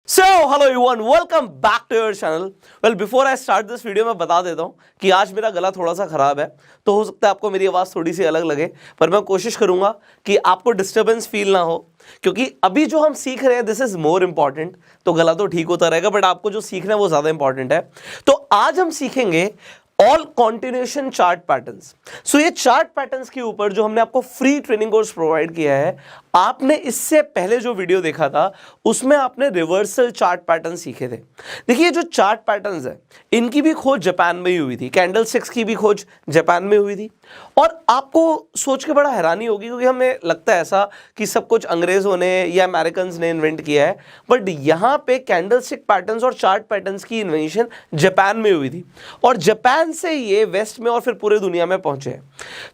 So hello everyone, welcome back to your channel. Well, before I start this video मैं बता देता हूँ कि आज मेरा गला थोड़ा सा खराब है, तो हो सकता है आपको मेरी आवाज़ थोड़ी सी अलग लगे, पर मैं कोशिश करूँगा कि आपको डिस्टर्बेंस फील ना हो, क्योंकि अभी जो हम सीख रहे हैं दिस इज मोर इंपॉर्टेंट। तो गला तो ठीक होता रहेगा, बट आपको जो सीखना है वो ज़्यादा इंपॉर्टेंट है। तो आज हम सीखेंगे ऑल कॉन्टिन्यूएशन चार्ट पैटर्न्स। सो ये चार्ट पैटर्न्स के ऊपर जो हमने आपको फ्री ट्रेनिंग कोर्स प्रोवाइड किया है, आपने इससे पहले जो वीडियो देखा था उसमें आपने रिवर्सल चार्ट पैटर्न सीखे थे। देखिए, जो चार्ट पैटर्न्स है इनकी भी खोज जापान में ही हुई थी, कैंडल स्टिक्स की भी खोज जापान में हुई थी। और आपको सोच के बड़ा हैरानी होगी, क्योंकि हमें लगता है ऐसा कि सब कुछ अंग्रेजों ने या अमेरिकन ने इन्वेंट किया है, बट यहाँ पे कैंडल स्टिक पैटर्न्स और चार्ट पैटर्न्स की इन्वेंशन जापान में हुई थी, और जापान से ये वेस्ट में और फिर पूरे दुनिया में पहुंचे हैं।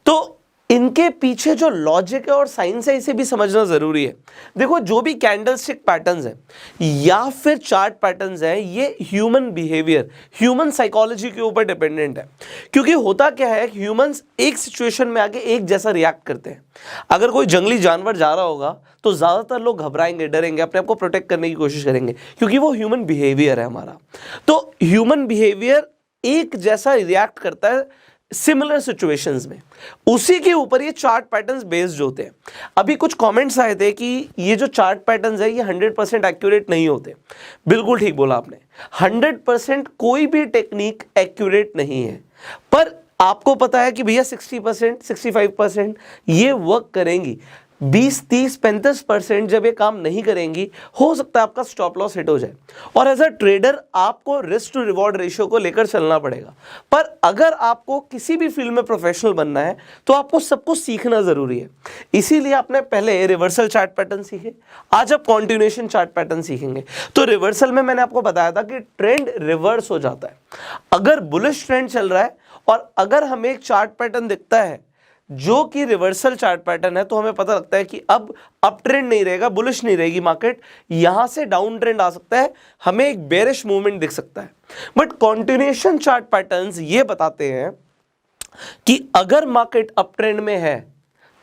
तो इनके पीछे जो लॉजिक है और साइंस है, इसे भी समझना जरूरी है। देखो, जो भी कैंडलस्टिक पैटर्न्स हैं या फिर चार्ट पैटर्न्स हैं, ये ह्यूमन बिहेवियर, ह्यूमन साइकोलॉजी के ऊपर डिपेंडेंट है। क्योंकि होता क्या है, ह्यूमंस एक सिचुएशन में आके एक जैसा रिएक्ट करते हैं। अगर कोई जंगली जानवर जा रहा होगा तो ज्यादातर लोग घबराएंगे, डरेंगे, अपने आप को प्रोटेक्ट करने की कोशिश करेंगे, क्योंकि वो ह्यूमन बिहेवियर है हमारा। तो ह्यूमन बिहेवियर एक जैसा रिएक्ट करता है सिमिलर सिचुएशंस में, उसी के ऊपर ये चार्ट पैटर्न्स बेस्ड होते हैं। अभी कुछ कमेंट्स आए थे कि ये जो चार्ट पैटर्न्स है ये 100% एक्यूरेट नहीं होते। बिल्कुल ठीक बोला आपने, 100% कोई भी टेक्निक एक्यूरेट नहीं है, पर आपको पता है कि भैया 60%, 65% ये वर्क करेंगी। 20, 30, 35% जब ये काम नहीं करेंगी, हो सकता है आपका स्टॉप लॉस हिट हो जाए। और एज अ ट्रेडर आपको रिस्क टू रिवॉर्ड रेशियो को लेकर चलना पड़ेगा। पर अगर आपको किसी भी फील्ड में प्रोफेशनल बनना है तो आपको सब कुछ सीखना जरूरी है। इसीलिए आपने पहले रिवर्सल चार्ट पैटर्न सीखे, आज आप कॉन्टिन्यूएशन चार्ट पैटर्न सीखेंगे। तो रिवर्सल में मैंने आपको बताया था कि ट्रेंड रिवर्स हो जाता है। अगर बुलिश ट्रेंड चल रहा है और अगर हमें एक चार्ट पैटर्न दिखता है जो कि रिवर्सल चार्ट पैटर्न है, तो हमें पता लगता है कि अब अप ट्रेंड नहीं रहेगा, बुलिश नहीं रहेगी मार्केट, यहां से डाउन ट्रेंड आ सकता है, हमें एक बेरिश मूवमेंट दिख सकता है। बट कॉन्टिन्यूएशन चार्ट पैटर्न्स ये बताते हैं कि अगर मार्केट अप ट्रेंड में है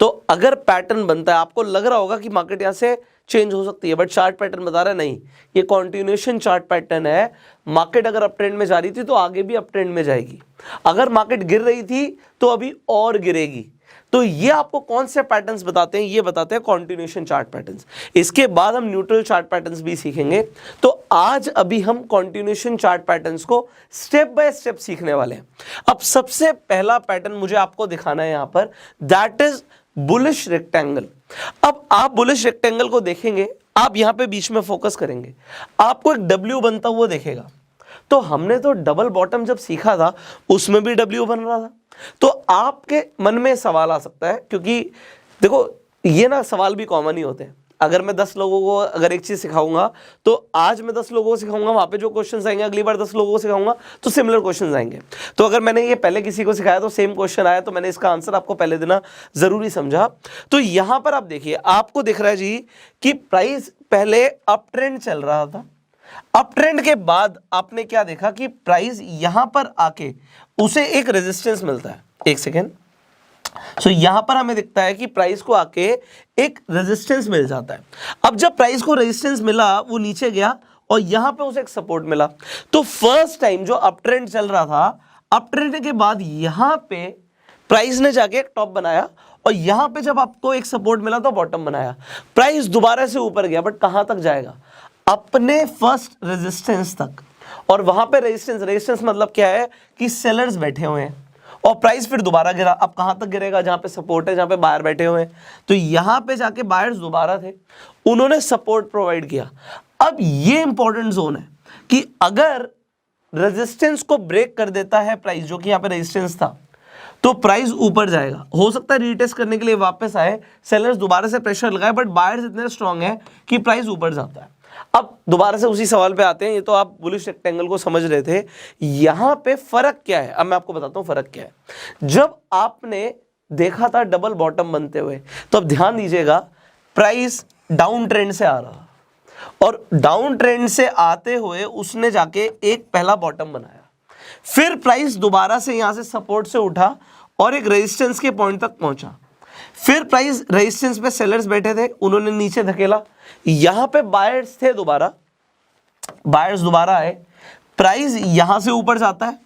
तो अगर पैटर्न बनता है, आपको लग रहा होगा कि मार्केट यहां से चेंज हो सकती है, बट चार्ट पैटर्न बता रहा है नहीं, ये कॉन्टिन्यूएशन चार्ट पैटर्न है। मार्केट अगर अप ट्रेंड में जा रही थी तो आगे भी अप ट्रेंड में जाएगी, अगर मार्केट गिर रही थी तो अभी और गिरेगी। तो ये आपको कौन से पैटर्न्स बताते हैं, ये बताते हैं कॉन्टिन्यूएशन चार्ट पैटर्न्स। इसके बाद हम न्यूट्रल चार्ट पैटर्न्स भी सीखेंगे। तो आज अभी हम कॉन्टिन्यूएशन चार्ट पैटर्न्स को स्टेप बाय स्टेप सीखने वाले हैं। अब सबसे पहला पैटर्न मुझे आपको दिखाना है यहां पर, दैट इज बुलिश रेक्टेंगल। अब आप बुलिश रेक्टेंगल को देखेंगे, आप यहां पे बीच में फोकस करेंगे, आपको एक डब्ल्यू बनता हुआ देखेगा। तो हमने तो डबल बॉटम जब सीखा था उसमें भी डब्ल्यू बन रहा था। तो आपके मन में सवाल आ सकता है, क्योंकि देखो ये ना सवाल भी कॉमन ही होते हैं। अगर मैं 10 लोगों को अगर एक चीज सिखाऊंगा तो आज मैं 10 लोगों को सिखाऊंगा, वहां पे जो क्वेश्चंस आएंगे अगली बार 10 लोगों को सिखाऊंगा तो सिमिलर क्वेश्चंस आएंगे। तो अगर मैंने ये पहले किसी को सिखाया तो सेम क्वेश्चन आया, तो मैंने इसका आंसर आपको पहले देना जरूरी समझा। तो यहां पर आप देखिए, आपको दिख रहा है जी कि प्राइस पहले अप ट्रेंड चल रहा था, अप ट्रेंड के बाद आपने क्या देखा कि प्राइस यहां पर आके उसे एक रेजिस्टेंस मिलता है। एक सेकेंड, सो यहां पर हमें दिखता है कि प्राइस को आके एक रेजिस्टेंस मिल जाता है। अब जब प्राइस को रेजिस्टेंस मिला, वो नीचे गया और यहां पे उसे एक सपोर्ट मिला। तो फर्स्ट टाइम जो अप ट्रेंड चल रहा था, अप ट्रेंड के बाद यहां पे प्राइस ने जाके एक टॉप बनाया और यहां पे जब आपको एक सपोर्ट मिला तो बॉटम बनाया। प्राइस दोबारा से ऊपर गया, बट कहां तक जाएगा? अपने फर्स्ट रेजिस्टेंस तक। और वहां पे रेजिस्टेंस मतलब क्या है कि सेलर्स बैठे हुए हैं और प्राइस फिर दोबारा गिरा। अब कहां तक गिरेगा? जहां पे सपोर्ट है, जहां पे बायर बैठे हुए हैं। तो यहां पे जाके बायर्स दोबारा थे, उन्होंने सपोर्ट प्रोवाइड किया। अब ये इंपॉर्टेंट जोन है कि अगर रेजिस्टेंस को ब्रेक कर देता है प्राइस, जो कि यहां पे रेजिस्टेंस था, तो प्राइस ऊपर जाएगा। हो सकता है रीटेस्ट करने के लिए वापस आए, सेलर्स दोबारा से प्रेशर लगाए, बट बायर्स इतने स्ट्रांग है कि प्राइस ऊपर जाता है। अब दोबारा से उसी सवाल पे आते हैं, ये तो आप बुलिश रेक्टेंगल को समझ रहे थे, यहां पे फर्क क्या है? अब मैं आपको बताता हूं फर्क क्या है। जब आपने देखा था डबल बॉटम बनते हुए, तो अब ध्यान दीजिएगा, प्राइस डाउन ट्रेंड से आ रहा और डाउन ट्रेंड से आते हुए उसने जाके एक पहला बॉटम बनाया, फिर प्राइस दोबारा से यहां से सपोर्ट से उठा और एक रेजिस्टेंस के पॉइंट तक पहुंचा। फिर प्राइस रेजिस्टेंस पे सेलर्स बैठे थे, उन्होंने नीचे धकेला, यहां पे बायर्स थे दोबारा, बायर्स दोबारा आए, प्राइस यहां से ऊपर जाता है,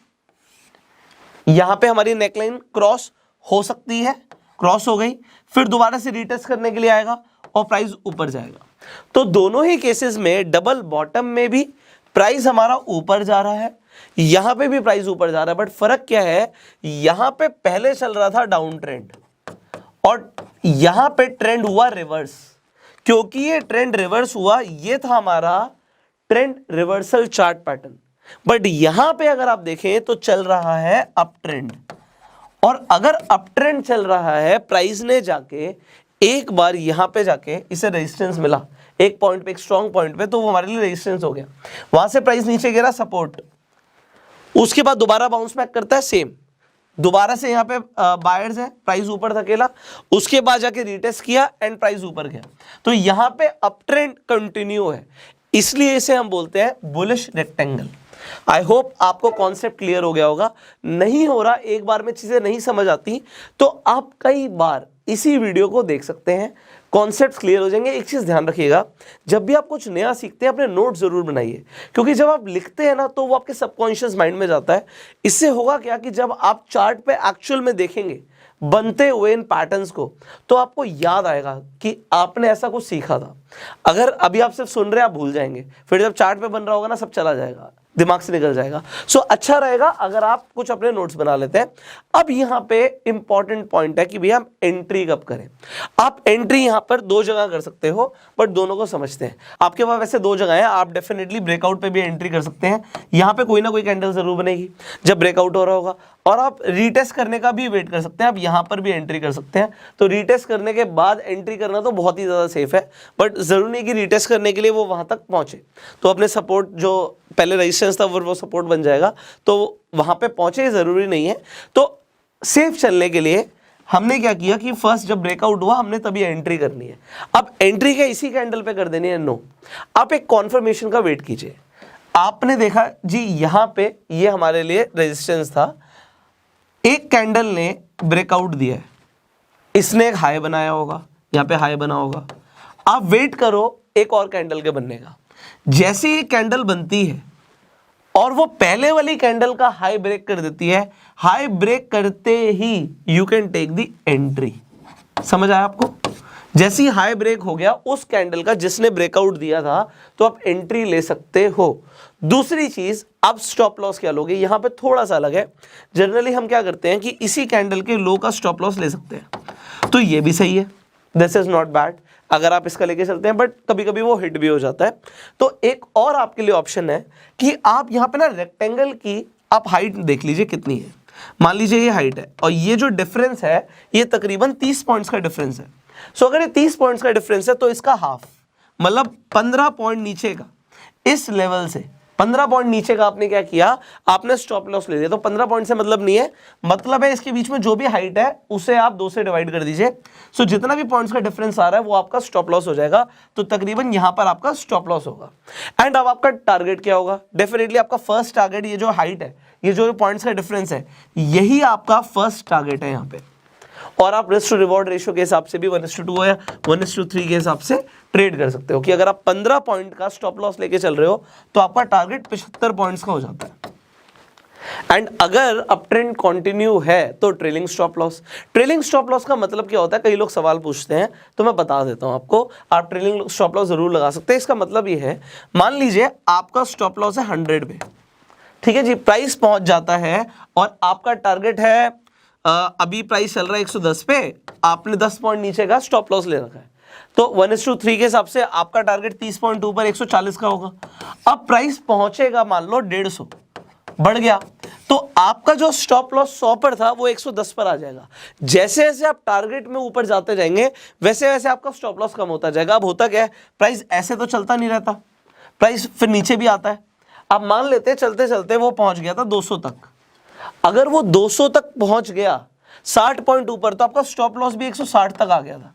यहां पे हमारी नेकलाइन क्रॉस हो सकती है, क्रॉस हो गई, फिर दोबारा से रीटेस्ट करने के लिए आएगा और प्राइस ऊपर जाएगा। तो दोनों ही केसेस में डबल बॉटम में भी प्राइस हमारा ऊपर जा रहा है, यहां पे भी प्राइस ऊपर जा रहा है, बट फर्क क्या है, यहां पे पहले चल रहा था डाउन ट्रेंड और यहां पे ट्रेंड हुआ रिवर्स। क्योंकि ये ट्रेंड रिवर्स हुआ, ये था हमारा trend reversal chart pattern, but यहां पे अगर आप देखें तो चल रहा है अप ट्रेंड, और अगर अप ट्रेंड चल रहा है, प्राइस ने जाके एक बार यहां पे जाके इसे रेजिस्टेंस मिला एक पॉइंट पे, एक स्ट्रॉन्ग पॉइंट पे, तो वो हमारे लिए रेजिस्टेंस हो गया, वहां से प्राइस नीचे गिरा सपोर्ट, उसके बाद दोबारा बाउंस बैक करता है सेम, दोबारा से यहां पे बायर्स है, प्राइस ऊपर धकेला, उसके बाद जाके रीटेस्ट किया एंड प्राइस ऊपर गया। तो यहां पे अप ट्रेंड कंटिन्यू है, इसलिए इसे हम बोलते हैं बुलिश रेक्टेंगल। आई होप आपको कॉन्सेप्ट क्लियर हो गया होगा। नहीं हो रहा, एक बार में चीजें नहीं समझ आती तो आप कई बार इसी वीडियो को देख सकते हैं, कॉन्सेप्ट्स क्लियर हो जाएंगे। एक चीज ध्यान रखिएगा, जब भी आप कुछ नया सीखते हैं अपने नोट जरूर बनाइए, क्योंकि जब आप लिखते हैं ना तो वो आपके सबकॉन्शियस माइंड में जाता है। इससे होगा क्या कि जब आप चार्ट पे एक्चुअल में देखेंगे बनते हुए इन पैटर्न्स को, तो आपको याद आएगा कि आपने ऐसा कुछ सीखा था। अगर अभी आप सिर्फ सुन रहे हैं आप भूल जाएंगे, फिर जब चार्ट पे बन रहा होगा ना सब चला जाएगा, दिमाग से निकल जाएगा। सो अच्छा रहेगा अगर आप कुछ अपने नोट्स बना लेते हैं। अब यहाँ पे इंपॉर्टेंट पॉइंट है कि भैया हम एंट्री कब करें। आप एंट्री यहाँ पर दो जगह कर सकते हो, बट दोनों को समझते हैं। आपके पास वैसे दो जगह है, आप डेफिनेटली ब्रेकआउट पे भी एंट्री कर सकते हैं। यहाँ पे कोई ना कोई कैंडल जरूर बनेगी जब ब्रेकआउट हो रहा होगा, और आप रीटेस्ट करने का भी वेट कर सकते हैं। आप यहाँ पर भी एंट्री कर सकते हैं। तो रीटेस्ट करने के बाद एंट्री करना तो बहुत ही ज़्यादा सेफ है, बट ज़रूरी नहीं कि रीटेस्ट करने के लिए वो वहाँ तक पहुँचे। तो अपने सपोर्ट जो पहले रेजिस्टेंस था वो सपोर्ट बन जाएगा, तो वहाँ पे पहुँचे ज़रूरी नहीं है। तो सेफ चलने के लिए हमने क्या किया कि फर्स्ट जब ब्रेकआउट हुआ हमने तभी एंट्री करनी है। अब एंट्री क्या इसी कैंडल पे कर देनी है? नो, आप एक कॉन्फर्मेशन का वेट कीजिए। आपने देखा जी यहाँ पे ये हमारे लिए रेजिस्टेंस था, एक कैंडल ने ब्रेकआउट दिया है, इसने एक हाई बनाया होगा, यहाँ पे हाई बना होगा। आप वेट करो एक और कैंडल के बनने का। जैसे ये कैंडल बनती है और वो पहले वाली कैंडल का हाई ब्रेक कर देती है, हाई ब्रेक करते ही you can take the entry. समझ आया आपको? जैसे ही हाई ब्रेक हो गया उस कैंडल का जिसने ब्रेकआउट दिया था, तो आप एंट्री ले सकते हो। दूसरी चीज, अब स्टॉप लॉस क्या लोगे, यहां पे थोड़ा सा अलग है। जनरली हम क्या करते हैं कि इसी कैंडल के लो का स्टॉप लॉस ले सकते हैं, तो ये भी सही है, दिस इज नॉट बैड अगर आप इसका लेके चलते हैं, बट कभी कभी वो हिट भी हो जाता है। तो एक और आपके लिए ऑप्शन है कि आप यहाँ पे ना रेक्टेंगल की आप हाइट देख लीजिए कितनी है। मान लीजिए ये हाइट है और ये जो डिफरेंस है ये तकरीबन 30 पॉइंट्स का डिफरेंस है। सो अगर ये 30 पॉइंट्स का डिफरेंस है तो इसका हाफ मतलब 15 पॉइंट नीचे का, इस लेवल से 15 पॉइंट नीचे का आपने क्या किया, आपने स्टॉप लॉस ले लिया। तो 15 पॉइंट से मतलब नहीं है, मतलब है इसके बीच में जो भी हाइट है उसे आप 2 से डिवाइड कर दीजिए। सो जितना भी पॉइंट्स का डिफरेंस आ रहा है वो आपका स्टॉप लॉस हो जाएगा। तो तकरीबन यहां पर आपका स्टॉप लॉस होगा। एंड अब आपका टारगेट क्या होगा? डेफिनेटली आपका फर्स्ट टारगेट, ये जो हाइट है, ये जो पॉइंट्स का डिफरेंस है, यही आपका फर्स्ट टारगेट है यहाँ पे। और आप रिस्क टू रिवॉर्ड रेशियो के हिसाब से भी 1:2 या 1:3 के हिसाब से ट्रेड कर सकते हो कि अगर आप 15 पॉइंट का स्टॉप लॉस लेके चल रहे हो तो आपका टारगेट 75 पॉइंट्स का हो जाता है। एंड अगर अप ट्रेंड कंटिन्यू है तो trailing stop loss. Trailing stop loss का मतलब क्या होता है? कई लोग सवाल पूछते हैं, तो मैं बता देता हूं आपको। आप ट्रेलिंग स्टॉप लॉस जरूर लगा सकते हैं। इसका मतलब ये है, मान लीजिए आपका स्टॉप लॉस है 100 पे, ठीक है जी, प्राइस पहुंच जाता है और आपका टारगेट है अभी प्राइस चल रहा है 110 पे, आपने 10 पॉइंट नीचे का स्टॉप लॉस ले रखा है, तो 1:3 के हिसाब से आपका टारगेट 30 पॉइंट ऊपर 140 का होगा। अब प्राइस पहुंचेगा मान लो 150, बढ़ गया, तो आपका जो स्टॉप लॉस 100 पर था वो 110 पर आ जाएगा। जैसे जैसे आप टारगेट में ऊपर जाते जाएंगे वैसे वैसे आपका स्टॉप लॉस कम होता जाएगा। अब होता क्या है, प्राइस ऐसे तो चलता नहीं रहता, प्राइस फिर नीचे भी आता है। अब मान लेते चलते चलते वो पहुंच गया था 200 तक, अगर वो 200 तक पहुंच गया 60 पॉइंट ऊपर, तो आपका स्टॉप लॉस भी 160 तक आ गया था।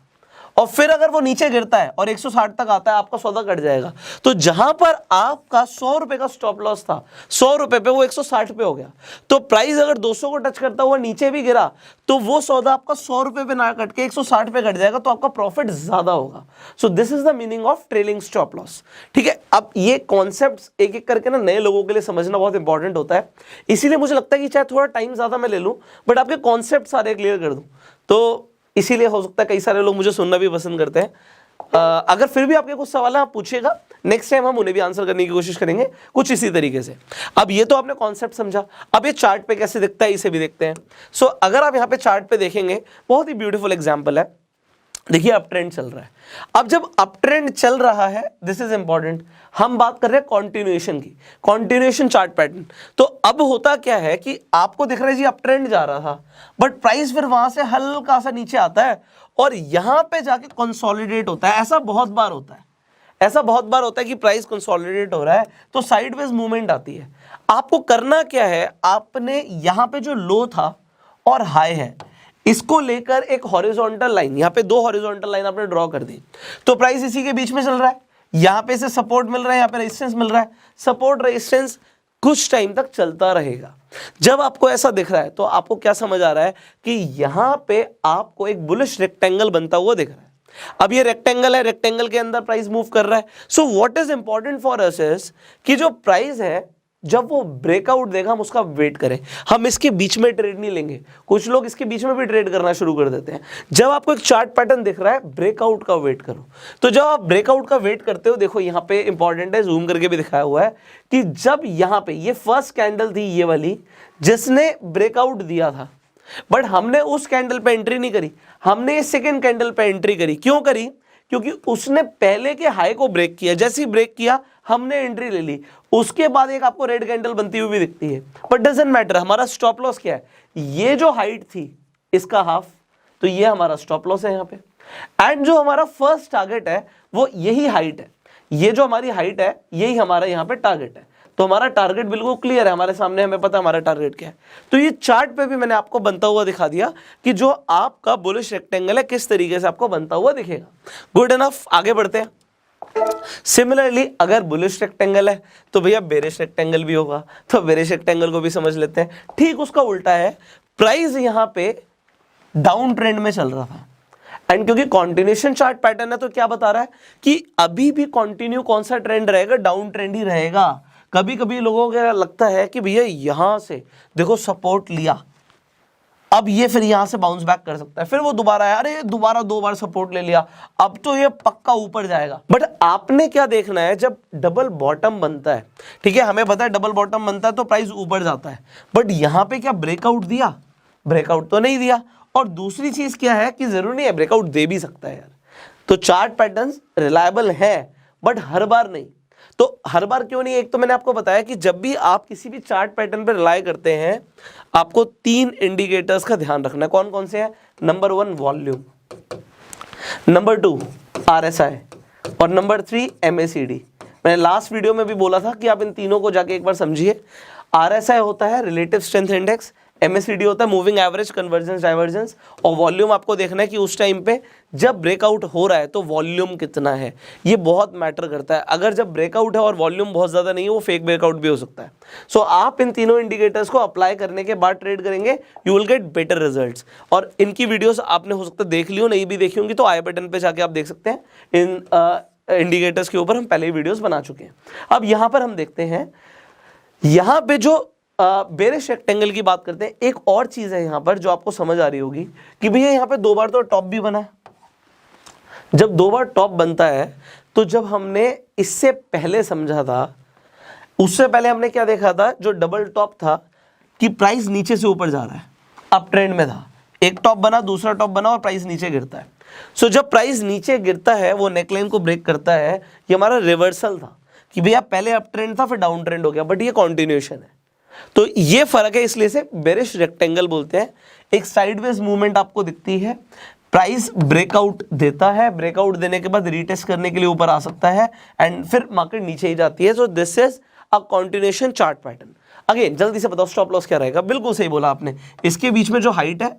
और फिर अगर वो नीचे गिरता है और 160 तक आता है, आपका सौदा कट जाएगा। तो जहां पर आपका 100 रुपए का स्टॉप लॉस था, 100 रुपए पे वो 160 पे हो गया। तो प्राइस अगर 200 को टच करता हुआ नीचे भी गिरा तो वो सौदा आपका 100 रुपए पे ना कट के 160 पे कट जाएगा, तो आपका प्रॉफिट ज्यादा होगा। So this is the meaning of trailing stop loss. ठीक है, अब ये कॉन्सेप्ट्स एक एक करके ना नए लोगों के लिए समझना बहुत इंपॉर्टेंट होता है, इसीलिए मुझे लगता है कि चाहे थोड़ा टाइम ज्यादा मैं ले लूं बट आपके कॉन्सेप्ट सारे क्लियर कर दूं। तो इसीलिए हो सकता है कई सारे लोग मुझे सुनना भी पसंद करते हैं। अगर फिर भी आपके कुछ सवाल है आप पूछिएगा, नेक्स्ट टाइम हम उन्हें भी आंसर करने की कोशिश करेंगे कुछ इसी तरीके से। अब ये तो आपने कॉन्सेप्ट समझा, अब ये चार्ट पे कैसे दिखता है इसे भी देखते हैं। सो अगर आप यहाँ पे चार्ट पे देखेंगे, बहुत ही ब्यूटीफुल एग्जाम्पल है। देखिए अप ट्रेंड चल रहा है। अब जब अप ट्रेंड चल रहा है, दिस इज इंपॉर्टेंट, हम बात कर रहे हैं कॉन्टिन्यूएशन की, कॉन्टिन्यूएशन चार्ट पैटर्न। तो अब होता क्या है कि आपको दिख रहा है जी अप ट्रेंड जा रहा था, बट प्राइस फिर वहां से हल्का सा नीचे आता है और यहां पे जाके कंसोलिडेट होता है। ऐसा बहुत बार होता है, ऐसा बहुत बार होता है कि प्राइस कंसोलिडेट हो रहा है तो साइडवेज मूवमेंट आती है। आपको करना क्या है, आपने यहां पे जो लो था और हाई है इसको लेकर एक हॉरिजॉन्टल लाइन, यहां पे 2 हॉरिजॉन्टल लाइन आपने ड्रॉ कर दी। तो प्राइस इसी के बीच में चल रहा है, यहां पे से सपोर्ट मिल रहा है, यहां पे रेजिस्टेंस मिल रहा है, सपोर्ट रेजिस्टेंस कुछ टाइम तक चलता रहेगा। जब आपको ऐसा दिख रहा है तो आपको क्या समझ आ रहा है कि यहां पे आपको एक बुलिश रेक्टेंगल बनता हुआ दिख रहा है। अब ये रेक्टेंगल है, रेक्टेंगल के अंदर प्राइस मूव कर रहा है। So what is important for us is कि जो प्राइस है जब वो ब्रेकआउट देगा हम उसका वेट करें, हम इसके बीच में ट्रेड नहीं लेंगे। कुछ लोग इसके बीच में भी ट्रेड करना शुरू कर देते हैं। जब आपको एक चार्ट पैटर्न दिख रहा है, ब्रेकआउट का वेट करो। तो जब आप ब्रेकआउट का वेट करते हो, देखो यहाँ पे इंपॉर्टेंट है, जूम करके भी दिखाया हुआ है कि जब यहाँ पे ये फर्स्ट कैंडल थी ये वाली जिसने ब्रेकआउट दिया था, बट हमने उस कैंडल पे एंट्री नहीं करी, हमने इस सेकेंड कैंडल पे एंट्री करी। क्यों करी? क्योंकि उसने पहले के हाई को ब्रेक किया, जैसे ही ब्रेक किया हमने एंट्री ले ली। उसके बाद एक आपको रेड कैंडल बनती हुई भी दिखती है, बट डजंट मैटर। हमारा स्टॉप लॉस क्या है? ये जो हाइट थी इसका हाफ, तो ये हमारा स्टॉप लॉस है यहाँ पे। एंड जो हमारा फर्स्ट टारगेट है वो यही हाइट है, ये जो हमारी हाइट है यही हमारा यहाँ पे टारगेट है। तो हमारा टारगेट बिल्कुल क्लियर है हमारे सामने, हमें पता है हमारा टारगेट क्या है। तो ये चार्ट पे भी मैंने आपको बनता हुआ दिखा दिया कि जो आपका बुलिश रेक्टेंगल है किस तरीके से आपको बनता हुआ दिखेगा। गुड इनफ, आगे बढ़ते हैं। सिमिलरली अगर बुलिश रेक्टेंगल है तो भैया बेरिश रेक्टेंगल भी होगा, तो बेरिश रेक्टेंगल को भी समझ लेते हैं। ठीक उसका उल्टा है, प्राइस यहां पे डाउन ट्रेंड में चल रहा था एंड क्योंकि कॉन्टिन्यूएशन चार्ट पैटर्न है तो क्या बता रहा है कि अभी भी कंटिन्यू कौन सा ट्रेंड रहेगा? डाउन ट्रेंड ही रहेगा। कभी कभी लोगों को लगता है कि भैया यहां से देखो सपोर्ट लिया, अब ये फिर यहां से बाउंस बैक कर सकता है, फिर वो दोबारा है, अरे दोबारा 2 बार सपोर्ट ले लिया, अब तो ये पक्का ऊपर जाएगा। बट आपने क्या देखना है, जब डबल बॉटम बनता है, ठीक है, हमें पता है डबल बॉटम बनता है तो प्राइस ऊपर जाता है, बट यहां पे क्या ब्रेकआउट दिया? ब्रेकआउट तो नहीं दिया। और दूसरी चीज क्या है कि जरूरी नहीं है, ब्रेकआउट दे भी सकता है यार। तो चार्ट पैटर्न्स रिलायबल है बट हर बार नहीं। तो हर बार क्यों नहीं? एक तो मैंने आपको बताया कि जब भी आप किसी भी चार्ट पैटर्न पर रिलाय करते हैं आपको 3 इंडिकेटर्स का ध्यान रखना है। कौन कौन से हैं? नंबर 1 वॉल्यूम, नंबर 2 RSI और नंबर 3 MACD। मैंने लास्ट वीडियो में भी बोला था कि आप इन तीनों को जाके एक बार समझिए। RSI होता है रिलेटिव स्ट्रेंथ इंडेक्स, MACD होता है मूविंग एवरेज कन्वर्जेंस डाइवर्जेंस, और वॉल्यूम आपको देखना है कि उस टाइम पे जब ब्रेकआउट हो रहा है तो वॉल्यूम कितना है, ये बहुत मैटर करता है। अगर जब ब्रेकआउट है और वॉल्यूम बहुत ज़्यादा नहीं है वो फेक ब्रेकआउट भी हो सकता है। सो आप इन तीनों इंडिकेटर्स को अप्लाई करने के बाद ट्रेड करेंगे, you will get better results. और इनकी वीडियोस आपने हो सकता है देख ली हो, नहीं भी देखी होंगी तो आई बटन पे जाके आप देख सकते हैं। इन इंडिकेटर्स के ऊपर हम पहले ही वीडियोस बना चुके हैं। अब यहाँ पर हम देखते हैं, यहाँ पे जो बेरिश रेक्टेंगल की बात करते हैं। एक और चीज है यहाँ पर जो आपको समझ आ रही होगी कि भैया यहाँ पे 2 बार तो टॉप भी बना है। जब 2 बार टॉप बनता है तो जब हमने इससे पहले समझा था, उससे पहले हमने क्या देखा था, जो डबल टॉप था कि प्राइस नीचे से ऊपर जा रहा है, अप ट्रेंड में था, एक टॉप बना, दूसरा टॉप बना और प्राइस नीचे गिरता है। सो जब प्राइस नीचे गिरता है वो नेकलाइन को ब्रेक करता है, ये हमारा रिवर्सल था कि भैया पहले अप ट्रेंड था फिर डाउन ट्रेंड हो गया, बट ये कॉन्टिन्यूएशन है। तो ये फर्क है, इसलिए से बेरिश रेक्टेंगल बोलते हैं। एक साइडवेज मूवमेंट आपको दिखती है, प्राइस ब्रेकआउट देता है, ब्रेकआउट देने के बाद रीटेस्ट करने के लिए ऊपर आ सकता है एंड फिर मार्केट नीचे ही जाती है। So this is a continuation chart pattern. Again जल्दी से बताओ स्टॉप लॉस क्या रहेगा? बिल्कुल सही बोला आपने, इसके बीच में जो हाइट है,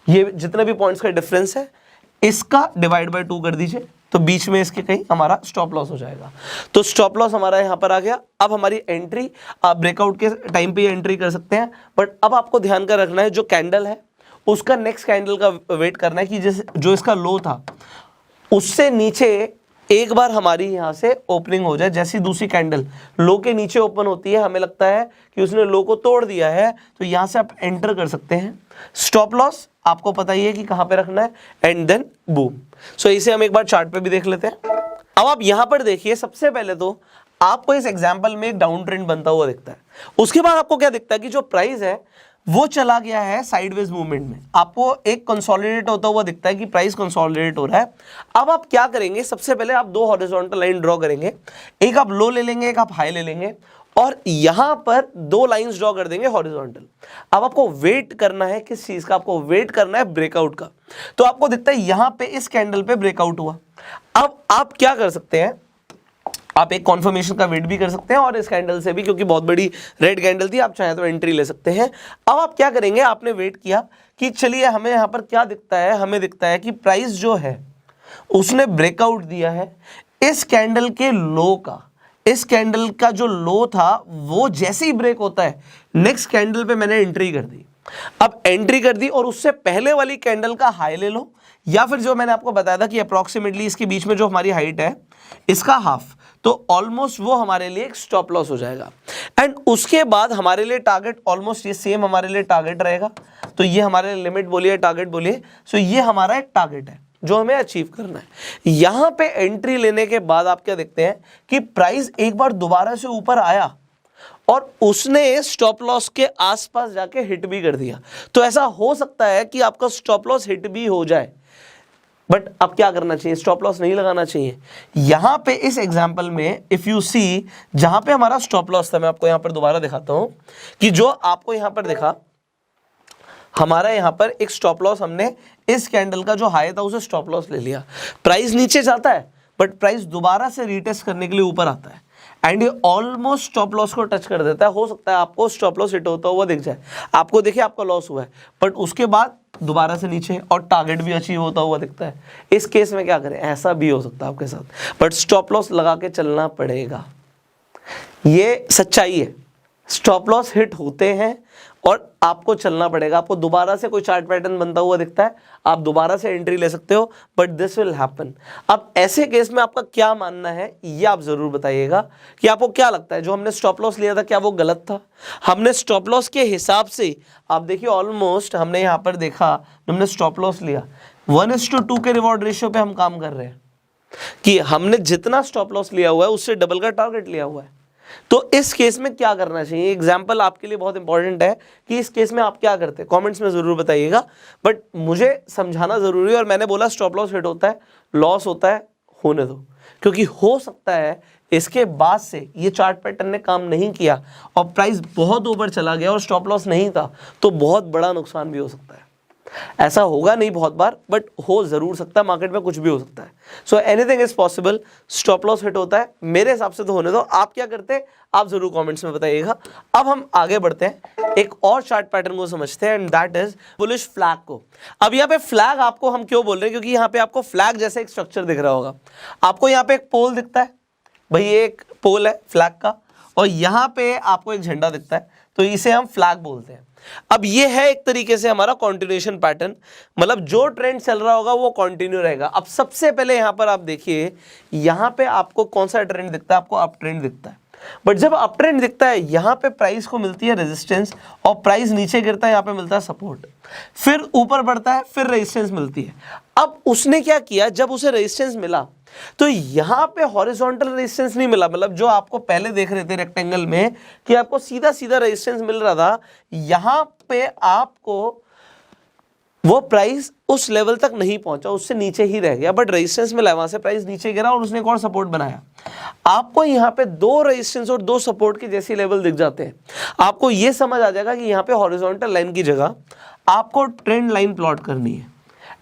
ये जितने भी पॉइंट्स का डिफरेंस है, इसका डिवाइड बाय 2 कर दीजिए, तो बीच में इसके कहीं हमारा स्टॉप लॉस हो जाएगा। तो स्टॉप लॉस हमारा यहाँ पर आ गया। अब हमारी एंट्री, आप ब्रेकआउट के टाइम पे एंट्री कर सकते हैं, बट अब आपको ध्यान का रखना है जो कैंडल है उसका नेक्स्ट कैंडल का वेट करना है कि जैसे जो इसका लो था उससे नीचे एक बार हमारी यहाँ से ओपनिंग हो जाए। जैसी दूसरी कैंडल लो के नीचे ओपन होती है, हमें लगता है कि उसने लो को तोड़ दिया है, तो यहाँ से आप एंटर कर सकते हैं। स्टॉप लॉस आपको पता ही है कि कहाँ पे रखना है, एंड देन बूम। सो इसे हम एक बार चार्ट पे भी देख लेते हैं। अब आप यहाँ पर देखिए, सबसे पहले तो आपको इस एग्जाम्पल में एक डाउन ट्रेंड बनता हुआ दिखता है। उसके बाद आपको क्या दिखता है कि जो प्राइस है वो चला गया है साइडवेज मूवमेंट में। आपको एक कंसोलिडेट होता हुआ दिखता है कि प्राइस कंसोलिडेट हो रहा है। अब आप क्या करेंगे, सबसे पहले आप 2 हॉरिजॉन्टल लाइन ड्रॉ करेंगे, एक आप लो ले लेंगे, एक आप हाई ले लेंगे, और यहां पर 2 लाइंस ड्रॉ कर देंगे हॉरिजॉन्टल। अब आपको वेट करना है किस चीज का, आपको वेट करना है ब्रेकआउट का। तो आपको दिखता है यहां पे इस कैंडल पे ब्रेकआउट हुआ। अब आप क्या कर सकते हैं, आप एक कॉन्फर्मेशन का वेट भी कर सकते हैं और इस कैंडल से भी, क्योंकि बहुत बड़ी रेड कैंडल थी, आप चाहें तो एंट्री ले सकते हैं। अब आप क्या करेंगे, आपने वेट किया कि चलिए हमें यहाँ पर क्या दिखता है, हमें दिखता है कि प्राइस जो है उसने ब्रेकआउट दिया है इस कैंडल के लो का। इस कैंडल का जो लो था वो जैसे ही ब्रेक होता है नेक्स्ट कैंडल पे मैंने एंट्री कर दी। अब एंट्री कर दी और उससे पहले वाली कैंडल का हाई ले लो, या फिर जो मैंने आपको बताया था कि अप्रोक्सीमेटली इसके बीच में जो हमारी हाइट है इसका हाफ, तो ऑलमोस्ट वो हमारे लिए एक स्टॉप लॉस हो जाएगा। एंड उसके बाद हमारे लिए टारगेट ऑलमोस्ट ये सेम हमारे लिए टारगेट रहेगा। तो ये हमारे लिमिट बोलिए, टारगेट बोलिए, सो ये हमारा एक टारगेट है जो हमें अचीव करना है। यहां पे एंट्री लेने के बाद आप क्या देखते हैं कि प्राइस एक बार दोबारा से ऊपर आया और उसने स्टॉप लॉस के आसपास जाके हिट भी कर दिया। तो ऐसा हो सकता है कि आपका स्टॉप लॉस हिट भी हो जाए, बट अब क्या करना चाहिए, स्टॉप लॉस नहीं लगाना चाहिए। यहां पे इस एग्जांपल में इफ यू सी, जहां पे हमारा स्टॉप लॉस था, मैं आपको यहां पर दोबारा दिखाता हूं कि जो आपको यहां पर दिखा, हमारा यहां पर एक स्टॉप लॉस, हमने इस कैंडल का जो हाई था उसे स्टॉप लॉस ले लिया। प्राइस नीचे जाता है बट प्राइस दोबारा से रीटेस्ट करने के लिए ऊपर आता है एंड ये ऑलमोस्ट स्टॉप लॉस को टच कर देता है। हो सकता है आपको स्टॉप लॉस हिट होता हुआ दिख जाए, आपको देखिए आपका लॉस हुआ है, बट उसके बाद दोबारा से नीचे और टारगेट भी अचीव होता हुआ दिखता है। इस केस में क्या करें, ऐसा भी हो सकता है आपके साथ, बट स्टॉप लॉस लगा के चलना पड़ेगा। ये सच्चाई है, स्टॉप लॉस हिट होते हैं और आपको चलना पड़ेगा। आपको दोबारा से कोई चार्ट पैटर्न बनता हुआ दिखता है, आप दोबारा से एंट्री ले सकते हो, बट दिस विल हैपन। अब ऐसे केस में आपका क्या मानना है ये आप जरूर बताइएगा कि आपको क्या लगता है जो हमने स्टॉप लॉस लिया था क्या वो गलत था। हमने स्टॉप लॉस के हिसाब से, आप देखिए ऑलमोस्ट हमने यहाँ पर देखा, हमने स्टॉप लॉस लिया 1:2 के रिवॉर्ड रेशियो पे हम काम कर रहे हैं कि हमने जितना स्टॉप लॉस लिया हुआ है उससे डबल का टारगेट लिया हुआ है। तो इस केस में क्या करना चाहिए, एग्जाम्पल आपके लिए बहुत इंपॉर्टेंट है कि इस केस में आप क्या करते हैं, कमेंट्स में जरूर बताइएगा, बट मुझे समझाना जरूरी है। और मैंने बोला स्टॉप लॉस हिट होता है, लॉस होता है, होने दो, क्योंकि हो सकता है इसके बाद से ये चार्ट पैटर्न ने काम नहीं किया और प्राइस बहुत ऊपर चला गया और स्टॉप लॉस नहीं था, तो बहुत बड़ा नुकसान भी हो सकता है। ऐसा होगा नहीं बहुत बार, बट हो जरूर सकता है, मार्केट में कुछ भी हो सकता है। So anything is possible. Stop loss hit होता है, मेरे हिसाब से तो होने दो। आप क्या करते हैं आप जरूर कमेंट्स में बताइएगा। अब हम आगे बढ़ते हैं, एक और चार्ट पैटर्न को समझते हैं, and that is bullish flag को। अब यहाँ पे फ्लैग आपको हम क्यों बोल रहे हैं, क्योंकि यहाँ पे आपको फ्लैग जैसे एक स्ट्रक्चर दिख रहा होगा। आपको यहाँ पे एक पोल दिखता है, भाई ये एक पोल है फ्लैग का, और यहाँ पे आपको एक झंडा दिखता है, तो इसे हम फ्लैग बोलते हैं। अब ये है एक तरीके से हमारा कंटिन्यूएशन पैटर्न, मतलब जो ट्रेंड चल रहा होगा वो कंटिन्यू रहेगा। अब सबसे पहले यहां पर आप देखिए, यहां पे आपको कौन सा ट्रेंड दिखता है, आपको अप ट्रेंड दिखता है। बट जब अप ट्रेंड दिखता है यहां पे प्राइस को मिलती है रेजिस्टेंस, और प्राइस नीचे गिरता है, यहां पे मिलता है सपोर्ट, फिर ऊपर बढ़ता है, फिर रेजिस्टेंस मिलती है। अब उसने क्या किया, जब उसे रेजिस्टेंस मिला तो यहां पे हॉरिजॉन्टल रेजिस्टेंस नहीं मिला, मतलब जो आपको पहले देख रहे थे रेक्टेंगल में कि आपको सीधा सीधा रेजिस्टेंस मिल रहा था, यहां पे आपको वो प्राइस उस लेवल तक नहीं पहुंचा, उससे नीचे ही रह गया, बट रेजिस्टेंस मिला, वहां से प्राइस नीचे गिरा और उसने एक और सपोर्ट बनाया। आपको यहां पे 2 रेजिस्टेंस और 2 सपोर्ट के जैसी लेवल दिख जाते हैं। आपको ये समझ आ जाएगा कि यहां पे हॉरिजॉन्टल लाइन की जगह आपको ट्रेंड लाइन प्लॉट करनी है,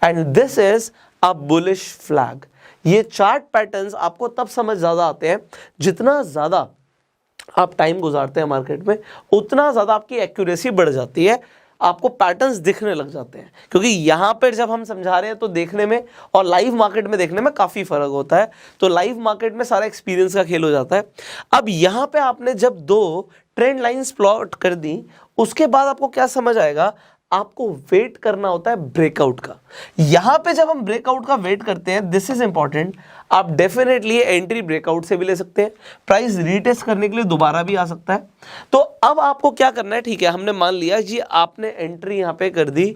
and this is a bullish flag. ये चार्ट पैटर्न्स आपको तब समझ ज्यादा आते हैं जितना ज्यादा आप टाइम गुजारते हैं मार्केट में, उतना ज्यादा आपकी एक्यूरेसी बढ़ जाती है। आपको पैटर्न्स दिखने लग जाते हैं, क्योंकि यहाँ पर जब हम समझा रहे हैं तो देखने में और लाइव मार्केट में देखने में काफ़ी फ़र्क होता है। तो लाइव मार्केट में सारा एक्सपीरियंस का खेल हो जाता है। अब यहाँ पे आपने जब 2 ट्रेंड लाइंस प्लॉट कर दी, उसके बाद आपको क्या समझ आएगा, आपको वेट करना होता है ब्रेकआउट का। यहां पे जब हम ब्रेकआउट का वेट करते हैं, दिस इज इंपॉर्टेंट, आप डेफिनेटली एंट्री ब्रेकआउट से भी ले सकते हैं, प्राइस रीटेस्ट करने के लिए दोबारा भी आ सकता है। तो अब आपको क्या करना है, ठीक है, हमने मान लिया जी आपने एंट्री यहां पे कर दी,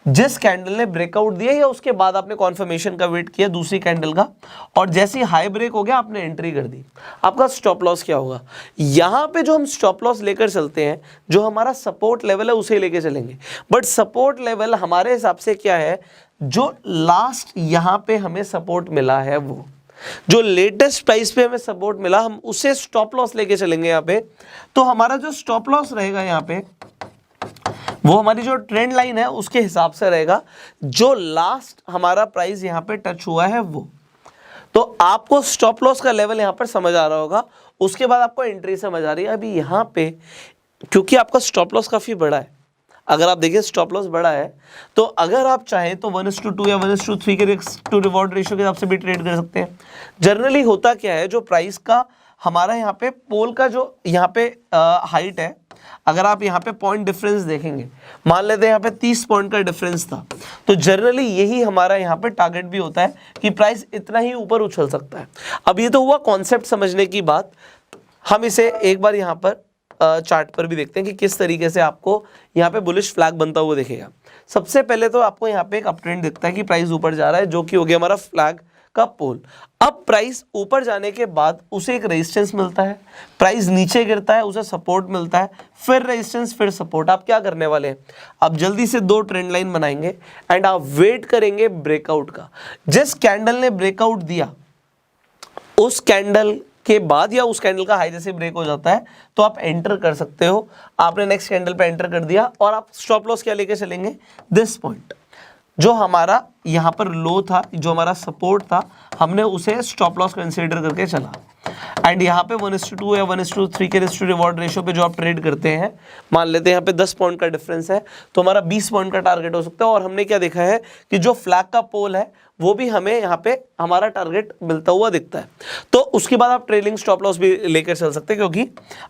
जिस कैंडल ने ब्रेकआउट दिया या उसके बाद आपने कॉन्फर्मेशन का वेट किया दूसरी कैंडल का, और जैसे ही हाई ब्रेक हो गया आपने एंट्री कर दी। आपका स्टॉप लॉस क्या होगा, यहां पे जो हम स्टॉप लॉस लेकर चलते हैं, जो हमारा सपोर्ट लेवल है उसे लेके चलेंगे। बट सपोर्ट लेवल हमारे हिसाब से क्या है, जो लास्ट यहां पे हमें सपोर्ट मिला है, वो जो लेटेस्ट प्राइस पे हमें सपोर्ट मिला, हम उसे स्टॉप लॉस लेके चलेंगे यहाँ पे। तो हमारा जो स्टॉप लॉस रहेगा यहाँ पे, वो हमारी जो ट्रेंड लाइन है उसके हिसाब से रहेगा, जो लास्ट हमारा प्राइस यहाँ पे टच हुआ है वो। तो आपको स्टॉप लॉस का लेवल यहाँ पर समझ आ रहा होगा, उसके बाद आपको एंट्री समझ आ रही है। अभी यहाँ पे क्योंकि आपका स्टॉप लॉस काफ़ी बड़ा है, अगर आप देखिए स्टॉप लॉस बड़ा है, तो अगर आप चाहें तो 1:2 या 1:3 के रिस्क टू रिवॉर्ड रेशियो के हिसाब से भी ट्रेड कर सकते हैं। जनरली होता क्या है, जो प्राइस का हमारा यहाँ पे पोल का जो यहाँ पे हाइट है, अगर आप यहाँ पे पॉइंट डिफरेंस देखेंगे, मान लेते हैं यहाँ पे 30 पॉइंट का डिफरेंस था, तो जनरली यही हमारा यहाँ पे टारगेट भी होता है कि प्राइस इतना ही ऊपर उछल सकता है। अब ये तो हुआ कॉन्सेप्ट समझने की बात, हम इसे एक बार यहाँ पर चार्ट पर भी देखते हैं कि किस तरीके से आपको यहाँ पे बुलिश फ्लैग बनता हुआ दिखेगा। सबसे पहले तो आपको यहाँ पे एक अप ट्रेंड दिखता है कि प्राइस ऊपर जा रहा है, जो कि हो गया हमारा फ्लैग का पोल। अब प्राइस ऊपर जाने के बाद उसे एक रेजिस्टेंस मिलता है, प्राइस नीचे गिरता है उसे सपोर्ट मिलता है, फिर रेजिस्टेंस फिर सपोर्ट। आप क्या करने वाले हैं, आप जल्दी से 2 ट्रेंड लाइन बनाएंगे एंड आप वेट करेंगे ब्रेकआउट का। जिस कैंडल ने ब्रेकआउट दिया उस कैंडल के बाद या उस कैंडल का हाई जैसे ब्रेक हो जाता है तो आप एंटर कर सकते हो। आपने नेक्स्ट कैंडल पे एंटर कर दिया और आप स्टॉप लॉस क्या लेके चलेंगे, दिस पॉइंट जो हमारा यहाँ पर लो था, जो हमारा सपोर्ट था, हमने उसे स्टॉप लॉस कंसीडर करके चला। एंड यहाँ पे 1:2 या 1:3 के रिस्क टू रिवॉर्ड रेशियो पे जो आप ट्रेड करते हैं, मान लेते हैं यहाँ पे 10 पॉइंट का डिफरेंस है, तो हमारा 20 पॉइंट का टारगेट हो सकता है। और हमने क्या देखा है कि जो फ्लैग का पोल है वो भी हमें यहाँ पे हमारा टारगेट मिलता हुआ दिखता है। तो उसके बाद आप ट्रेलिंग स्टॉप लॉस भी लेकर चल सकते हैं, क्योंकि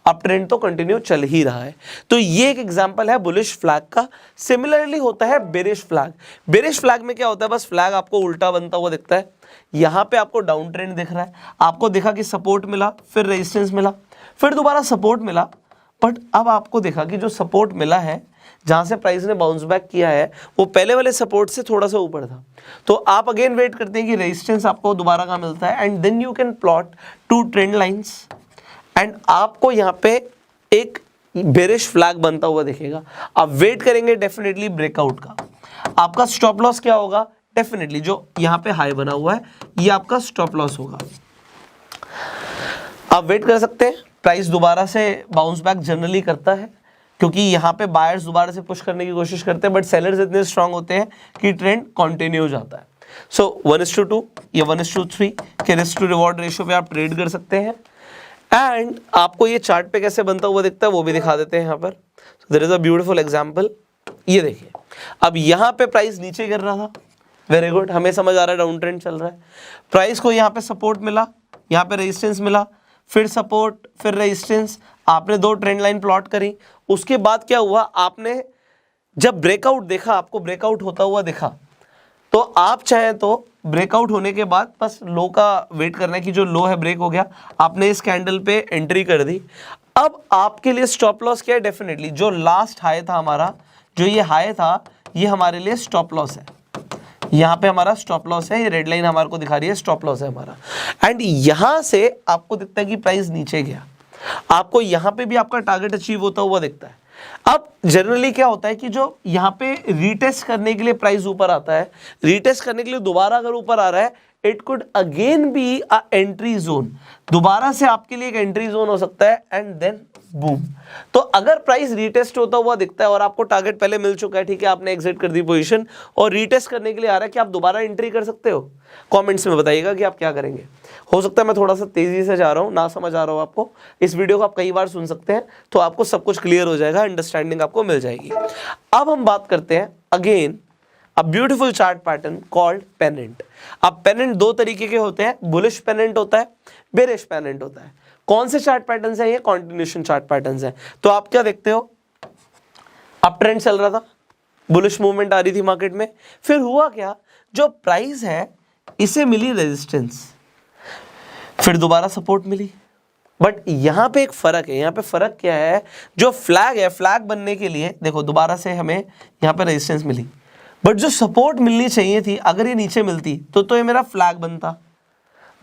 अब ट्रेंड तो कंटिन्यू चल ही रहा है। तो ये एक एग्जांपल है बुलिश फ्लैग का। सिमिलरली होता है बेरिश फ्लैग। बेरिश फ्लैग में क्या होता है, बस फ्लैग आपको उल्टा बनता हुआ दिखता है। यहाँ पे आपको डाउन ट्रेंड दिख रहा है, आपको देखा कि सपोर्ट मिला, फिर रेजिस्टेंस मिला, फिर दोबारा सपोर्ट मिला, बट अब आपको देखा कि जो सपोर्ट मिला है, जहां से प्राइस ने बाउंस बैक किया है, वो पहले वाले सपोर्ट से थोड़ा सा ऊपर था। तो आप अगेन वेट करते हैं कि रेजिस्टेंस आपको दोबारा कहाँ मिलता है, and then you can plot 2 trend lines and आपको यहाँ पे एक बेरिश फ्लैग बनता हुआ दिखेगा। आप वेट करेंगे डेफिनेटली ब्रेकआउट का। आपका स्टॉप लॉस क्या होगा, डेफिनेटली जो यहाँ पे हाई बना हुआ है ये आपका स्टॉप लॉस होगा। आप वेट कर सकते हैं, प्राइस दोबारा से बाउंस बैक जनरली करता है, क्योंकि यहाँ पे बायर्स दोबारा से पुश करने की कोशिश करते हैं, बट सेलर्स इतने स्ट्रांग होते हैं कि ट्रेंड कंटिन्यू हो जाता है। सो 1:2 या 1:3 के रिस्क टू रिवॉर्ड रेशियो पे आप ट्रेड कर सकते हैं। एंड आपको ये चार्ट पे कैसे बनता हुआ दिखता है वो भी दिखा देते हैं यहाँ पर। There is a beautiful example. ये देखिए, अब यहाँ पे प्राइस नीचे गिर रहा था, वेरी गुड, हमें समझ आ रहा है डाउन ट्रेंड चल रहा है। प्राइस को यहाँ पे सपोर्ट मिला, यहाँ पे रेजिस्टेंस मिला, फिर सपोर्ट, फिर रेजिस्टेंस। आपने 2 ट्रेंड लाइन प्लॉट करी। उसके बाद क्या हुआ, आपने जब ब्रेकआउट देखा, आपको ब्रेकआउट होता हुआ दिखा, तो आप चाहें तो ब्रेकआउट होने के बाद बस लो का वेट करना है कि जो लो है ब्रेक हो गया, आपने इस कैंडल पे एंट्री कर दी। अब आपके लिए स्टॉप लॉस क्या है, डेफिनेटली जो लास्ट हाई था हमारा, जो ये हाई था, ये हमारे लिए स्टॉप लॉस है। यहाँ पे हमारा स्टॉप लॉस है, ये रेड लाइन हमारे को दिखा रही है स्टॉप लॉस है हमारा। एंड यहाँ से आपको दिखता है कि प्राइस नीचे गया, आपको यहाँ पे भी आपका टारगेट अचीव होता हुआ दिखता है। अब जनरली क्या होता है कि जो यहाँ पे रीटेस्ट करने के लिए प्राइस ऊपर आता है, रीटेस्ट करने के लिए दोबारा अगर ऊपर आ रहा है, it could again be a entry zone, दोबारा से आपके लिए एक एंट्री जोन हो सकता है, एंड देन बूम। तो अगर प्राइस रीटेस्ट होता हुआ दिखता है और आपको टारगेट पहले मिल चुका है, ठीक है, आपने एग्जिट कर दी पोजीशन और रीटेस्ट करने के लिए आ रहा है, कि आप दोबारा एंट्री कर सकते हो? कमेंट्स में बताइएगा कि आप क्या करेंगे। हो सकता है मैं थोड़ा सा तेजी से जा रहा हूँ, ना समझ आ रहा हो आपको, इस वीडियो को आप कई बार सुन सकते हैं तो आपको सब कुछ क्लियर हो जाएगा, अंडरस्टैंडिंग आपको मिल जाएगी। अब हम बात करते हैं again a beautiful chart pattern called pennant. अब पेनेंट दो तरीके के होते हैं, बुलिश पेनेंट होता है, बेरिश पेनेंट होता है। कौन से चार्ट पैटर्न्स हैं ये? कॉन्टिन्यूशन चार्ट पैटर्न्स हैं। तो आप क्या देखते हो, अप ट्रेंड चल रहा था, बुलिश मूवमेंट आ रही थी मार्केट में, फिर हुआ क्या, जो प्राइस है इसे मिली रेजिस्टेंस, फिर दोबारा सपोर्ट मिली। बट यहां पे एक फर्क है, यहां पे फर्क क्या है, जो फ्लैग है, फ्लैग बनने के लिए देखो दोबारा से हमें यहां पे रेजिस्टेंस मिली, बट जो सपोर्ट मिलनी चाहिए थी अगर ये नीचे मिलती तो ये मेरा फ्लैग बनता,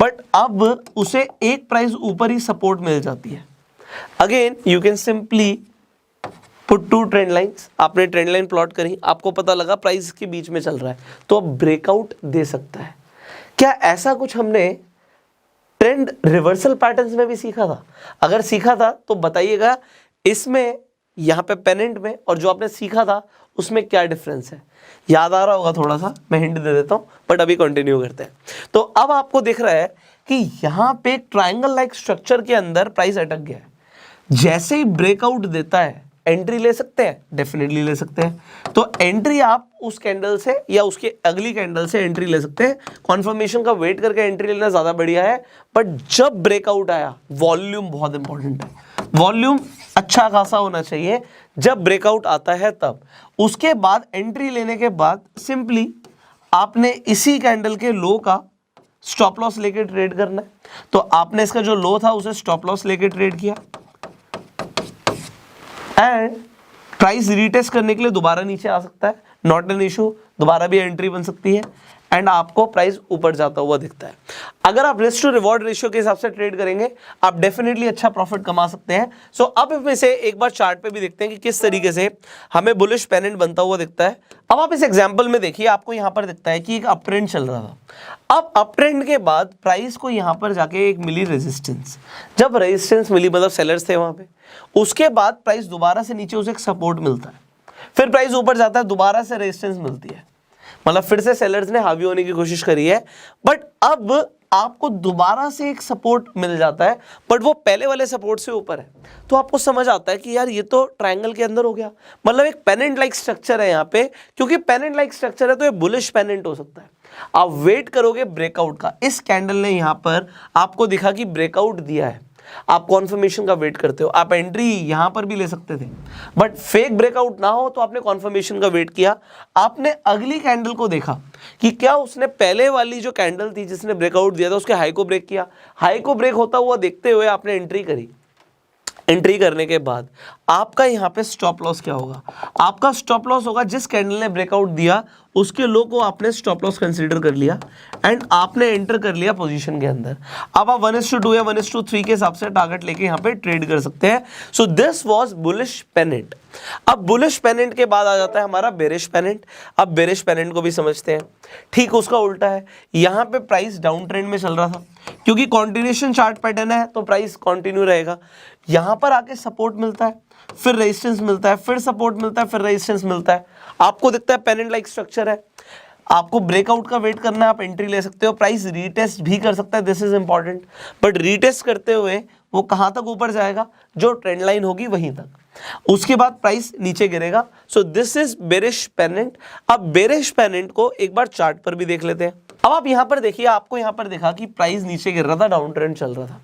बट अब उसे एक प्राइस ऊपर ही सपोर्ट मिल जाती है। Again you can simply put two trend lines, आपने ट्रेंड लाइन प्लॉट करी, आपको पता लगा प्राइस के बीच में चल रहा है तो अब ब्रेकआउट दे सकता है। क्या ऐसा कुछ हमने ट्रेंड रिवर्सल पैटर्न्स में भी सीखा था? अगर सीखा था तो बताइएगा इसमें, यहाँ पे पेनेंट में और जो आपने सीखा था उसमें क्या डिफरेंस है? याद आ रहा होगा थोड़ा सा, मैं हिंट दे देता हूँ, बट अभी कंटिन्यू करते हैं। तो अब आपको दिख रहा है कि यहाँ पे ट्रायंगल लाइक स्ट्रक्चर के अंदर प्राइस अटक गया है, जैसे ही ब्रेकआउट देता है एंट्री ले सकते हैं, डेफिनेटली ले सकते हैं। तो एंट्री आप उस कैंडल से या उसके अगली कैंडल से एंट्री ले सकते हैं, कॉन्फर्मेशन का वेट करके एंट्री लेना ज्यादा बढ़िया है। बट जब ब्रेकआउट आया, वॉल्यूम बहुत इंपॉर्टेंट है, वॉल्यूम अच्छा खासा होना चाहिए जब ब्रेकआउट आता है तब। उसके बाद एंट्री लेने के बाद सिंपली आपने इसी कैंडल के लो का स्टॉप लॉस लेके ट्रेड करना है। तो आपने इसका जो लो था उसे स्टॉप लॉस लेके ट्रेड किया एंड प्राइस रीटेस्ट करने के लिए दोबारा नीचे आ सकता है, नॉट एन इशू, दोबारा भी एंट्री बन सकती है एंड आपको प्राइस ऊपर जाता हुआ दिखता है। अगर आप रिस्क टू रिवॉर्ड रेशियो के हिसाब से ट्रेड करेंगे आप डेफिनेटली अच्छा प्रॉफिट कमा सकते हैं। सो अब इसमें से एक बार चार्ट पे भी देखते हैं कि किस तरीके से हमें बुलिश पेनेंट बनता हुआ दिखता है। अब आप इस एग्जांपल में देखिए, आपको यहां पर दिखता है कि एक अप ट्रेंड चल रहा था। अब अप ट्रेंड के बाद प्राइस को यहां पर जाके एक मिली रेजिस्टेंस, जब रेजिस्टेंस मिली मतलब सेलर्स थे वहां पे, उसके बाद प्राइस दोबारा से नीचे उसे एक सपोर्ट मिलता है, फिर प्राइस ऊपर जाता है, दोबारा से रेजिस्टेंस मिलती है, मतलब फिर से सेलर्स ने हावी होने की कोशिश करी है। बट अब आपको दोबारा से एक सपोर्ट मिल जाता है, बट वो पहले वाले सपोर्ट से ऊपर है, तो आपको समझ आता है कि यार ये तो ट्रायंगल के अंदर हो गया, मतलब एक पेनेंट लाइक स्ट्रक्चर है यहाँ पे। क्योंकि पेनेंट लाइक स्ट्रक्चर है तो ये बुलिश पेनेंट हो सकता है। आप वेट करोगे ब्रेकआउट का, इस कैंडल ने यहाँ पर आपको दिखा कि ब्रेकआउट दिया है, आप कॉन्फर्मेशन का वेट करते हो, आप एंट्री यहां पर भी ले सकते थे, बट फेक ब्रेकआउट ना हो तो आपने कॉन्फर्मेशन का वेट किया, आपने अगली कैंडल को देखा कि क्या उसने पहले वाली जो कैंडल थी जिसने ब्रेकआउट दिया था उसके हाई को ब्रेक किया, हाई को ब्रेक होता हुआ देखते हुए आपने एंट्री करी। एंट्री करने के बाद आपका यहाँ पे स्टॉप लॉस क्या होगा? आपका स्टॉप लॉस होगा जिस कैंडल ने ब्रेकआउट दिया उसके लो को आपने स्टॉप लॉस कंसीडर कर लिया एंड आपने एंटर कर लिया पोजीशन के अंदर। अब आप 1:2 या 1:3 के हिसाब से टारगेट लेके यहाँ पे ट्रेड कर सकते हैं। So this was bullish pennant. अब बुलिश पेनेंट के बाद आ जाता है हमारा बेरिश पेनेंट। अब बेरिश पेनेंट को भी समझते हैं, ठीक उसका उल्टा है। यहाँ पे प्राइस डाउन ट्रेंड में चल रहा था, क्योंकि कॉन्टिन्यूशन चार्ट पैटर्न है तो प्राइस कंटिन्यू रहेगा। यहां पर आके सपोर्ट मिलता है, फिर रेजिस्टेंस मिलता है, फिर सपोर्ट मिलता है, फिर रेजिस्टेंस मिलता है। आपको दिखता है पेनेंट लाइक स्ट्रक्चर है, आपको ब्रेकआउट का वेट करना है, आप एंट्री ले सकते हो, प्राइस रीटेस्ट भी कर सकता है, this is important. But retest करते हुए वो कहां तक ऊपर जाएगा? जो ट्रेंड लाइन होगी वहीं तक, उसके बाद प्राइस नीचे गिरेगा। So this is bearish pennant. अब बेरिश पेनेंट को एक बार चार्ट पर भी देख लेते हैं। अब आप यहां पर देखिए, आपको यहां पर देखा कि प्राइस नीचे गिर रहा था, डाउन ट्रेंड चल रहा था,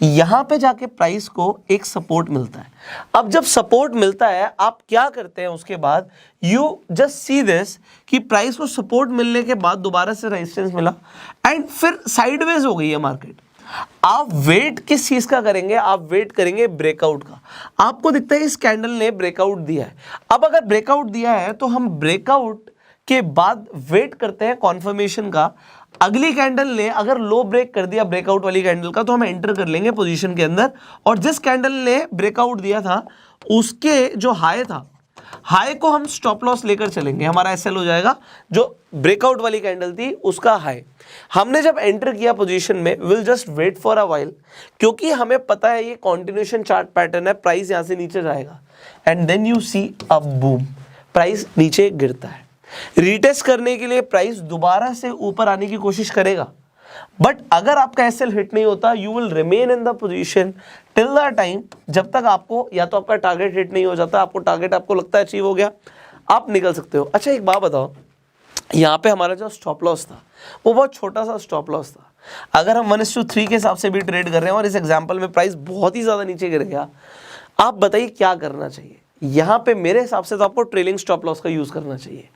यहां पे जाके प्राइस को एक सपोर्ट मिलता है। अब जब सपोर्ट मिलता है आप क्या करते हैं उसके बाद? यू जस्ट सी दिस कि प्राइस को सपोर्ट मिलने के बाद दोबारा से रेजिस्टेंस मिला एंड फिर साइडवेज हो गई है मार्केट। आप वेट किस चीज का करेंगे? आप वेट करेंगे ब्रेकआउट का। आपको दिखता है इस कैंडल ने ब्रेकआउट दिया है। अब अगर ब्रेकआउट दिया है तो हम ब्रेकआउट के बाद वेट करते हैं कॉन्फर्मेशन का। अगली कैंडल ने अगर लो ब्रेक कर दिया ब्रेकआउट वाली कैंडल का तो हम एंटर कर लेंगे पोजीशन के अंदर, और जिस कैंडल ने ब्रेकआउट दिया था उसके जो हाई था, हाई को हम स्टॉप लॉस लेकर चलेंगे, हमारा एसएल हो जाएगा जो ब्रेकआउट वाली कैंडल थी उसका हाई। हमने जब एंटर किया पोजीशन में, will just wait for a while, क्योंकि हमें पता है ये कॉन्टिन्यूशन चार्ट पैटर्न है, प्राइस यहां से नीचे जाएगा and then you see a boom, price नीचे गिरता है। रीटेस्ट करने के लिए प्राइस दोबारा से ऊपर आने की कोशिश करेगा, बट अगर आपका एसएल हिट नहीं होता, you will remain in the position till the time जब तक आपको या तो आपका टारगेट हिट नहीं हो जाता, आपको टारगेट आपको लगता है अचीव हो गया, आप निकल सकते हो। अच्छा एक बात बताओ, यहाँ पे हमारा जो स्टॉप लॉस था वो बहुत छोटा सा स्टॉप लॉस था। अगर हम 1:3 के हिसाब से भी ट्रेड कर रहे हैं और इस एग्जांपल में प्राइस बहुत ही ज़्यादा नीचे गिर गया, आप बताइए क्या करना चाहिए। यहाँ पे मेरे हिसाब से तो आपको ट्रेलिंग स्टॉप लॉस का यूज़ करना चाहिए।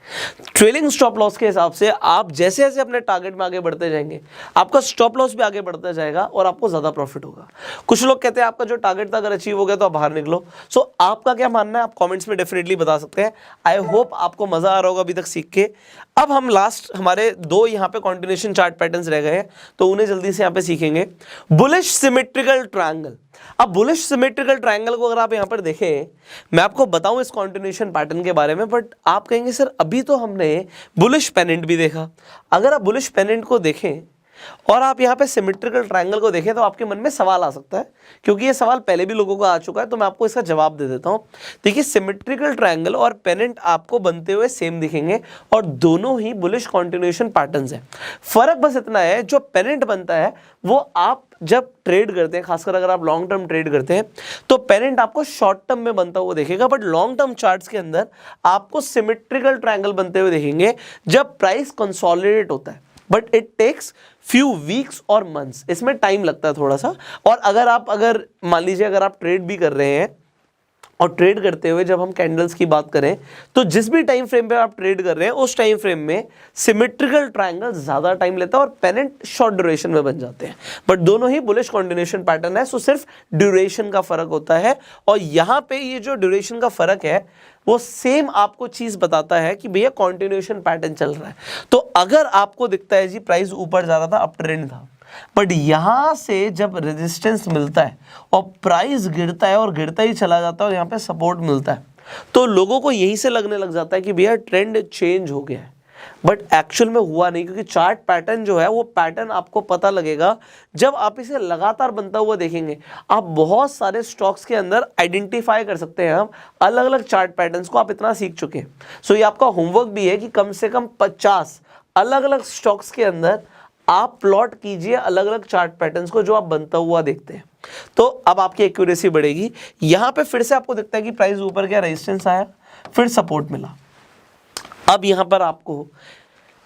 ट्रेलिंग स्टॉप लॉस के हिसाब से आप जैसे जैसे अपने टारगेट में आगे बढ़ते जाएंगे, आपका स्टॉप लॉस भी आगे बढ़ता जाएगा और आपको ज़्यादा प्रॉफिट होगा। कुछ लोग कहते हैं आपका जो टारगेट था अगर अचीव हो गया तो आप बाहर निकलो। सो आपका क्या मानना है, आप कॉमेंट्स में डेफिनेटली बता सकते हैं। आई होप आपको मज़ा आ रहा होगा अभी तक सीख के। अब हम लास्ट हमारे 2 यहाँ पे कॉन्टिन्यूएशन चार्ट पैटर्न्स रह गए हैं, तो उन्हें जल्दी से यहाँ पे सीखेंगे। Bullish symmetrical triangle. अब बुलिश सिमेट्रिकल ट्रायंगल को अगर आप यहाँ पर देखें, मैं आपको बताऊं इस कॉन्टिन्यूएशन पैटर्न के बारे में, बट आप कहेंगे सर अभी तो हमने बुलिश पेनेंट भी देखा। अगर आप बुलिश पेनेंट को देखें और आप यहाँ पे सिमेट्रिकल ट्रायंगल को देखें तो आपके मन में सवाल आ सकता है, क्योंकि ये सवाल पहले भी लोगों का आ चुका है, तो मैं आपको इसका जवाब दे देता हूँ। देखिए सिमेट्रिकल ट्रायंगल और पेनेंट आपको बनते हुए सेम दिखेंगे और दोनों ही बुलिश कॉन्टिन्यूएशन पैटर्न्स हैं। फर्क बस इतना है, जो पेनेंट बनता है वो आप जब ट्रेड करते हैं, खासकर अगर आप लॉन्ग टर्म ट्रेड करते हैं, तो पेनेंट आपको शॉर्ट टर्म में बनता हुआ देखेगा, बट लॉन्ग टर्म चार्ट्स के अंदर आपको सिमेट्रिकल ट्रायंगल बनते हुए देखेंगे जब प्राइस कंसोलिडेट होता है, but it takes few weeks और मंथ्स, इसमें टाइम लगता है थोड़ा सा। और अगर मान लीजिए अगर आप ट्रेड भी कर रहे हैं और ट्रेड करते हुए जब हम कैंडल्स की बात करें, तो जिस भी टाइम फ्रेम पे आप ट्रेड कर रहे हैं उस टाइम फ्रेम में सिमेट्रिकल ट्रायंगल ज़्यादा टाइम लेता है और पेनेंट शॉर्ट ड्यूरेशन में बन जाते हैं, बट दोनों ही बुलिश कॉन्टिन्यूएशन पैटर्न है। सो सिर्फ ड्यूरेशन का फर्क होता है, और यहाँ पे ये जो ड्यूरेशन का फर्क है वो सेम आपको चीज़ बताता है कि भैया कॉन्टिन्यूएशन पैटर्न चल रहा है। तो अगर आपको दिखता है जी प्राइस ऊपर जा रहा था, अप ट्रेंड था, बट यहां से जब रेजिस्टेंस मिलता है और प्राइस गिरता है और गिरता ही चला जाता है और यहाँ पे सपोर्ट मिलता है, तो लोगों को यहीं से लगने लग जाता है कि भैया ट्रेंड चेंज हो गया है, बट एक्चुअल में हुआ नहीं। क्योंकि चार्ट पैटर्न जो है वो पैटर्न आपको पता लगेगा जब आप इसे लगातार बनता हुआ देखेंगे। आप बहुत सारे स्टॉक्स के अंदर आइडेंटिफाई कर सकते हैं, हम अलग अलग चार्ट पैटर्न्स को आप इतना सीख चुके हैं। सो ये आपका होमवर्क भी है कि कम से कम 50 अलग अलग स्टॉक्स के अंदर आप प्लॉट कीजिए अलग अलग चार्ट पैटर्न्स को जो आप बनता हुआ देखते हैं, तो अब आपकी एक्यूरेसी बढ़ेगी। यहां पे फिर से आपको दिखता है कि प्राइस ऊपर गया, रेजिस्टेंस आया, फिर सपोर्ट मिला। अब यहां पर आपको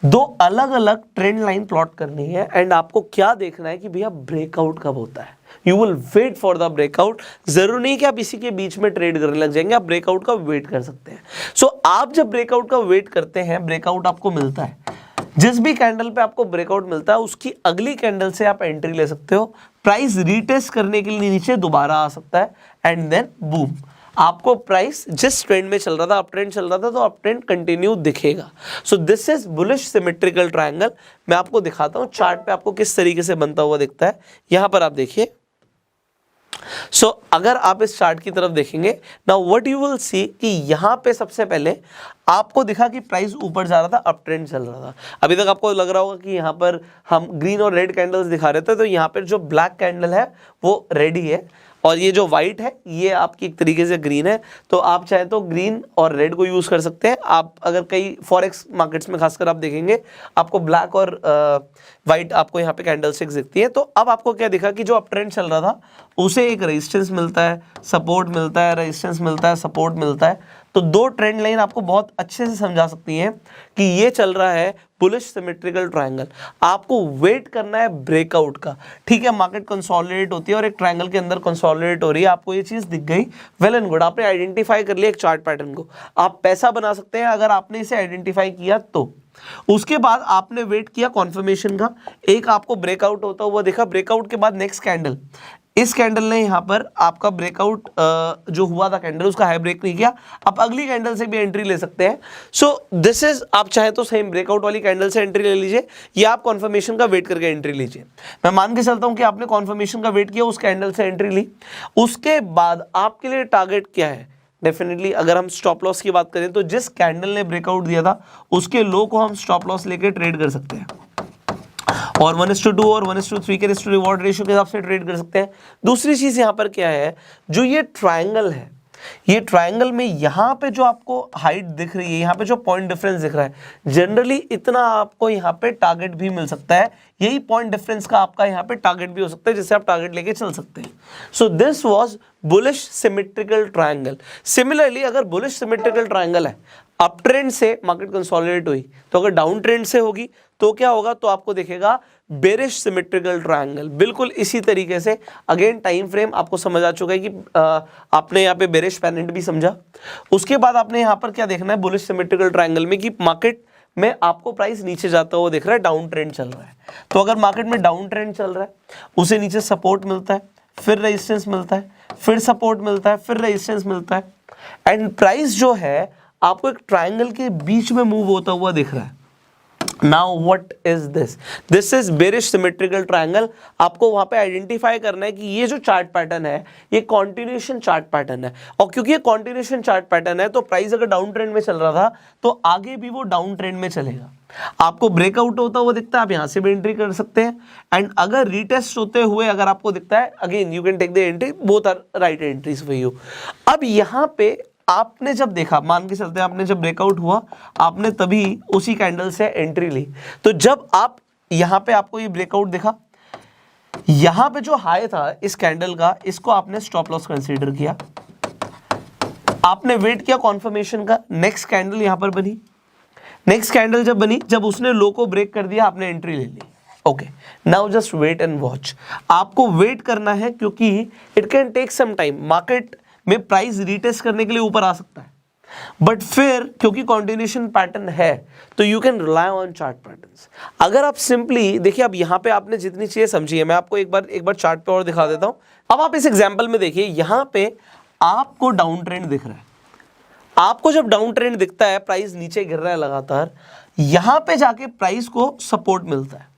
2 अलग अलग ट्रेंड लाइन प्लॉट करनी है एंड आपको क्या देखना है कि भैया ब्रेकआउट कब होता है। You will wait for the breakout. जरूर नहीं कि आप इसी के बीच में ट्रेड करने लग जाएंगे, आप ब्रेकआउट का वेट कर सकते हैं। सो आप जब ब्रेकआउट का वेट करते हैं, ब्रेकआउट आपको मिलता है, जिस भी कैंडल पे आपको ब्रेकआउट मिलता है उसकी अगली कैंडल से आप एंट्री ले सकते हो। प्राइस रीटेस्ट करने के लिए नीचे दोबारा आ सकता है एंड देन बूम, आपको प्राइस जिस ट्रेंड में चल रहा था, अप ट्रेंड चल रहा था, तो अप ट्रेंड कंटिन्यू दिखेगा। So this is bullish symmetrical triangle. मैं आपको दिखाता हूं चार्ट पे आपको किस तरीके से बनता हुआ दिखता है। यहां पर आप देखिए, सो अगर आप इस चार्ट की तरफ देखेंगे, now what you will see कि यहाँ पे सबसे पहले आपको दिखा कि प्राइस ऊपर जा रहा था, अप ट्रेंड चल रहा था। अभी तक आपको लग रहा होगा कि यहाँ पर हम ग्रीन और रेड कैंडल्स दिखा रहे थे, तो यहाँ पर जो ब्लैक कैंडल है वो रेड ही है और ये जो वाइट है ये आपकी एक तरीके से ग्रीन है। तो आप चाहे तो ग्रीन और रेड को यूज़ कर सकते हैं। आप अगर कई फॉरेक्स मार्केट्स में खासकर आप देखेंगे आपको ब्लैक और वाइट आपको यहाँ पे कैंडल स्टिक्स दिखती है। तो अब आपको क्या दिखा कि जो अप ट्रेंड चल रहा था उसे एक रेजिस्टेंस मिलता है, सपोर्ट मिलता है, रेजिस्टेंस मिलता है, सपोर्ट मिलता है। तो 2 ट्रेंड लाइन आपको बहुत अच्छे से समझा सकती हैं कि ये चल रहा है बुलिश सिमेट्रिकल ट्रायंगल। आपको वेट करना है ब्रेकआउट का। ठीक है, मार्केट कंसोलिडेट होती है और एक ट्रायंगल के अंदर कंसोलिडेट हो रही है, आपको ये चीज़ दिख गई, वेल एंड गुड, आपने आइडेंटिफाई कर लिया एक चार्ट पैटर्न को। आप पैसा बना सकते हैं अगर आपने इसे आइडेंटिफाई किया तो। उसके बाद आपने वेट किया कॉन्फर्मेशन का, एक आपको ब्रेकआउट होता हुआ देखा, ब्रेकआउट के बाद नेक्स्ट कैंडल, इस कैंडल ने यहाँ पर आपका ब्रेकआउट जो हुआ था कैंडल उसका हाई ब्रेक नहीं किया, आप अगली कैंडल से भी एंट्री ले सकते हैं। सो दिस इज, आप चाहे तो सेम ब्रेकआउट वाली कैंडल से एंट्री ले लीजिए या आप कॉन्फर्मेशन का वेट करके एंट्री लीजिए। मैं मान के चलता हूँ कि आपने कॉन्फर्मेशन का वेट किया, उस कैंडल से एंट्री ली, उसके बाद आपके लिए टारगेट क्या है। डेफिनेटली अगर हम स्टॉप लॉस की बात करें तो जिस कैंडल ने ब्रेकआउट दिया था उसके लो को हम स्टॉप लॉस लेके ट्रेड कर सकते हैं और 1:2 और 1:3 के रिवॉर्ड रेशियो के हिसाब से ट्रेड कर सकते हैं। दूसरी चीज यहाँ पर क्या है, जो ये ट्रायंगल है ये ट्रायंगल में यहाँ पे जो आपको हाइट दिख रही है, यहाँ पे जो पॉइंट डिफरेंस दिख रहा है, जनरली इतना आपको यहाँ पे टारगेट भी मिल सकता है, यही पॉइंट डिफरेंस का आपका यहाँ पे टारगेट भी हो सकता है, जिससे आप टारगेट लेके चल सकते हैं। So this was bullish symmetrical triangle. Similarly अगर बुलिश सिमेट्रिकल ट्रायंगल है, अप ट्रेंड से मार्केट कंसोलिडेट हुई, तो अगर डाउन ट्रेंड से होगी तो क्या होगा, तो आपको दिखेगा बेरिश सिमेट्रिकल ट्रायंगल। बिल्कुल इसी तरीके से अगेन टाइम फ्रेम आपको समझ आ चुका है कि आपने यहाँ पे बेरिश पेनिट भी समझा। उसके बाद आपने यहाँ पर क्या देखना है, बुलिश सिमेट्रिकल ट्रायंगल में कि मार्केट में आपको प्राइस नीचे जाता हुआ दिख रहा है, डाउन ट्रेंड चल रहा है। तो अगर मार्केट में डाउन ट्रेंड चल रहा है, उसे नीचे सपोर्ट मिलता है, फिर रेजिस्टेंस मिलता है, फिर सपोर्ट मिलता है, फिर रेजिस्टेंस मिलता है, एंड प्राइस जो है आपको एक ट्रायंगल के बीच में मूव होता हुआ दिख रहा है। Now what is this? This is bearish symmetrical triangle। आपको वहां पे आइडेंटिफाई करना है कि ये जो चार्ट पैटर्न है ये कॉन्टिन्यूशन चार्ट पैटर्न है, और क्योंकि ये कॉन्टिन्यूशन चार्ट पैटर्न है तो प्राइस अगर डाउन ट्रेंड में चल रहा था तो आगे भी वो डाउन ट्रेंड में चलेगा। आपको ब्रेकआउट होता हुआ दिखता है, आप यहां से भी एंट्री कर सकते हैं, एंड अगर रीटेस्ट होते हुए अगर आपको दिखता है, again you can take the entry, both are right entries for you. अब यहां पे आपने जब देखा, मान के चलते हैं आपने जब ब्रेकआउट हुआ, आपने तभी उसी कैंडल से एंट्री ली, तो जब आप यहां पे आपको ये ब्रेकआउट दिखा, यहां पे जो हाई था इस कैंडल का, इसको आपने स्टॉप लॉस कंसीडर किया, आपने वेट किया कॉन्फर्मेशन का, नेक्स्ट कैंडल यहां पर बनी, नेक्स्ट कैंडल जब बनी, जब उसने लो को ब्रेक कर दिया, आपने एंट्री ले ली। Okay, now just wait and watch. आपको वेट करना है क्योंकि it can take some time, market में प्राइस रीटेस्ट करने के लिए ऊपर आ सकता है, बट फिर क्योंकि कॉन्टिन्यूशन पैटर्न है तो you can rely on chart patterns. अगर आप सिंपली देखिए, अब यहाँ पे आपने जितनी चीजें समझी है, मैं आपको एक बार चार्ट पे और दिखा देता हूँ। अब आप इस एग्जांपल में देखिए, यहाँ पे आपको डाउन ट्रेंड दिख रहा है, आपको जब डाउन ट्रेंड दिखता है, प्राइस नीचे गिर रहा है लगातार, यहां पे जाके प्राइस को सपोर्ट मिलता है।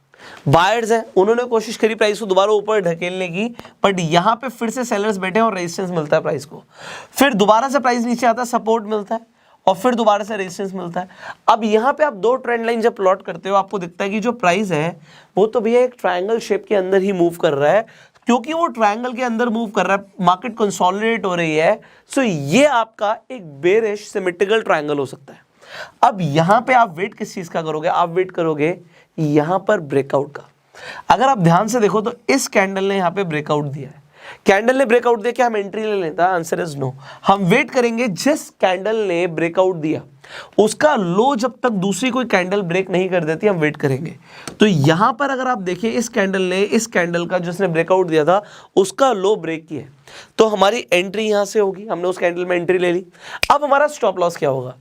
बायर्स हैं, उन्होंने कोशिश करी प्राइस को दोबारा ऊपर ढकेलने की, बट यहां पे फिर से सेलर्स बैठे और रेजिस्टेंस मिलता है प्राइस को, फिर दोबारा से प्राइस नीचे आता है, सपोर्ट मिलता है, और फिर दोबारा से रेजिस्टेंस मिलता है। अब यहाँ पे आप दो ट्रेंड लाइन जब प्लॉट करते हो, आपको दिखता है कि जो प्राइस है वो तो भैया एक ट्रायंगल शेप के अंदर ही मूव कर रहा है। क्योंकि वो ट्रायंगल के अंदर मूव कर रहा है, मार्केट कंसोलिडेट हो रही है, सो ये आपका एक बेरिश सिमेट्रिकल ट्रायंगल हो सकता है। अब यहां पे आप वेट किस चीज का करोगे, आप वेट करोगे यहां पर ब्रेकआउट का। अगर आप ध्यान से देखो तो इस कैंडल ने यहां पे ब्रेकआउट दिया है, कैंडल ने ब्रेकआउट दिया, क्या हम एंट्री ले लेते हैं? Answer is no. हम वेट करेंगे, जिस कैंडल ने ब्रेकआउट दिया उसका लो जब तक दूसरी कोई कैंडल ब्रेक नहीं कर देती, हम वेट करेंगे। तो यहां पर अगर आप देखिए, इस कैंडल ने, इस कैंडल का जिसने ब्रेकआउट दिया था उसका लो ब्रेक किया, तो हमारी एंट्री यहां से होगी, हमने उस कैंडल में एंट्री ले ली। अब हमारा स्टॉप लॉस क्या होगा?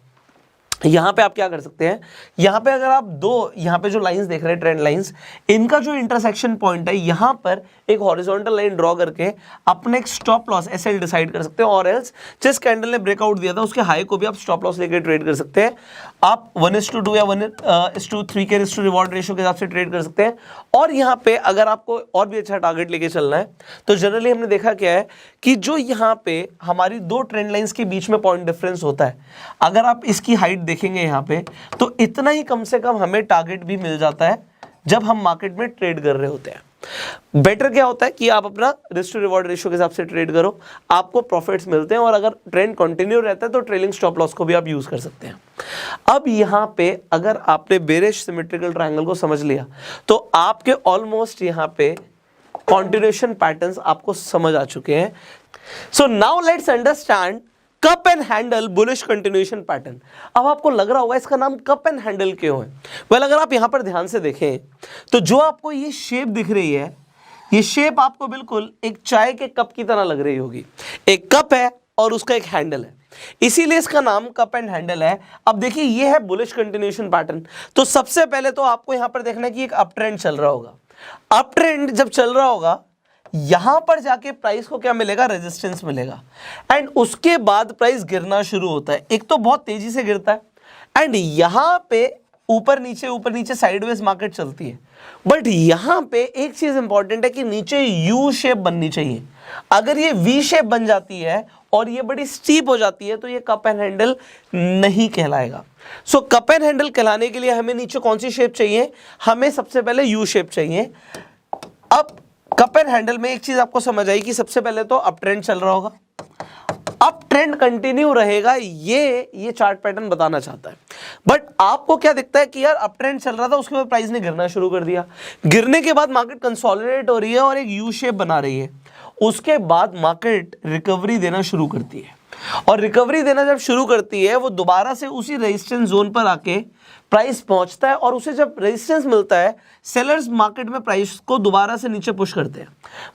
यहां पे आप क्या कर सकते हैं, यहां पे अगर आप दो, यहां पे जो लाइंस देख रहे हैं ट्रेंड लाइंस, इनका जो इंटरसेक्शन पॉइंट है, यहां पर एक हॉरिजॉन्टल लाइन ड्रॉ करके अपने एक स्टॉप लॉस एसएल डिसाइड कर सकते हैं, और एल्स जिस कैंडल ने ब्रेकआउट दिया था उसके हाई को भी आप स्टॉप लॉस लेकर ट्रेड कर सकते हैं। आप 1:2 या 1:3 के रिस्क टू रिवॉर्ड रेशियो के हिसाब से ट्रेड कर सकते हैं। और यहाँ पे अगर आपको और भी अच्छा टारगेट लेके चलना है तो जनरली हमने देखा क्या है कि जो यहाँ पे हमारी दो ट्रेंड लाइंस के बीच में पॉइंट डिफरेंस होता है, अगर आप इसकी हाइट देखेंगे यहाँ पे, तो इतना ही कम से कम हमें टारगेट भी मिल जाता है जब हम मार्केट में ट्रेड कर रहे होते हैं। बेटर क्या होता है कि आप अपना रिस्क टू रिवॉर्ड रेशियो के हिसाब से ट्रेड करो, आपको प्रॉफिट्स मिलते हैं, और अगर ट्रेंड कंटिन्यू रहता है तो ट्रेलिंग स्टॉप लॉस को भी आप यूज कर सकते हैं। अब यहां पे अगर आपने बेरिश सिमेट्रिकल ट्रायंगल को समझ लिया तो आपके ऑलमोस्ट यहां पे कंटिन्यूएशन पैटर्न्स आपको समझ आ चुके हैं। So now let's understand cup and handle bullish continuation pattern. अब आपको लग रहा होगा इसका नाम कप एंड हैंडल क्यों है? वेल, अगर आप यहां पर ध्यान से देखें तो जो आपको ये शेप दिख रही है, ये शेप आपको बिल्कुल एक चाय के कप की तरह लग रही होगी। एक कप है और उसका एक हैंडल है, इसीलिए इसका नाम कप एंड हैंडल है। अब देखिए, ये है बुलिश कंटिन्यूएशन पैटर्न। तो सबसे पहले तो आपको यहां पर देखना है कि एक अप ट्रेंड चल रहा होगा। अप ट्रेंड जब चल रहा होगा, यहां पर जाके प्राइस को क्या मिलेगा? रेजिस्टेंस मिलेगा, एंड उसके बाद प्राइस गिरना शुरू होता है। एक तो बहुत तेजी से गिरता है, एंड यहां पे ऊपर नीचे साइडवेज मार्केट चलती है। बट यहां पे एक चीज इंपॉर्टेंट है कि नीचे यू शेप बननी चाहिए। अगर ये वी शेप बन जाती है और ये बड़ी स्टीप हो जाती है तो ये कप एंड हैंडल नहीं कहलाएगा। सो कप एंड हैंडल कहलाने के लिए हमें नीचे कौन सी शेप चाहिए? हमें सबसे पहले यू शेप चाहिए। अब कप एंड हैंडल में एक चीज आपको समझ आई कि सबसे पहले तो अप ट्रेंड चल रहा होगा, अब ट्रेंड कंटिन्यू रहेगा, ये चार्ट पैटर्न बताना चाहता है। बट आपको क्या दिखता है कि यार अप ट्रेंड चल रहा था, उसके बाद प्राइस ने गिरना शुरू कर दिया, गिरने के बाद मार्केट कंसोलिडेट हो रही है और एक यू शेप बना रही है, उसके बाद मार्केट रिकवरी देना शुरू करती है, और रिकवरी देना जब शुरू करती है वो दोबारा से उसी रेजिस्टेंस जोन पर आके प्राइस पहुंचता है, और उसे जब रेजिस्टेंस मिलता है सेलर्स मार्केट में प्राइस को दोबारा से नीचे पुश करते हैं।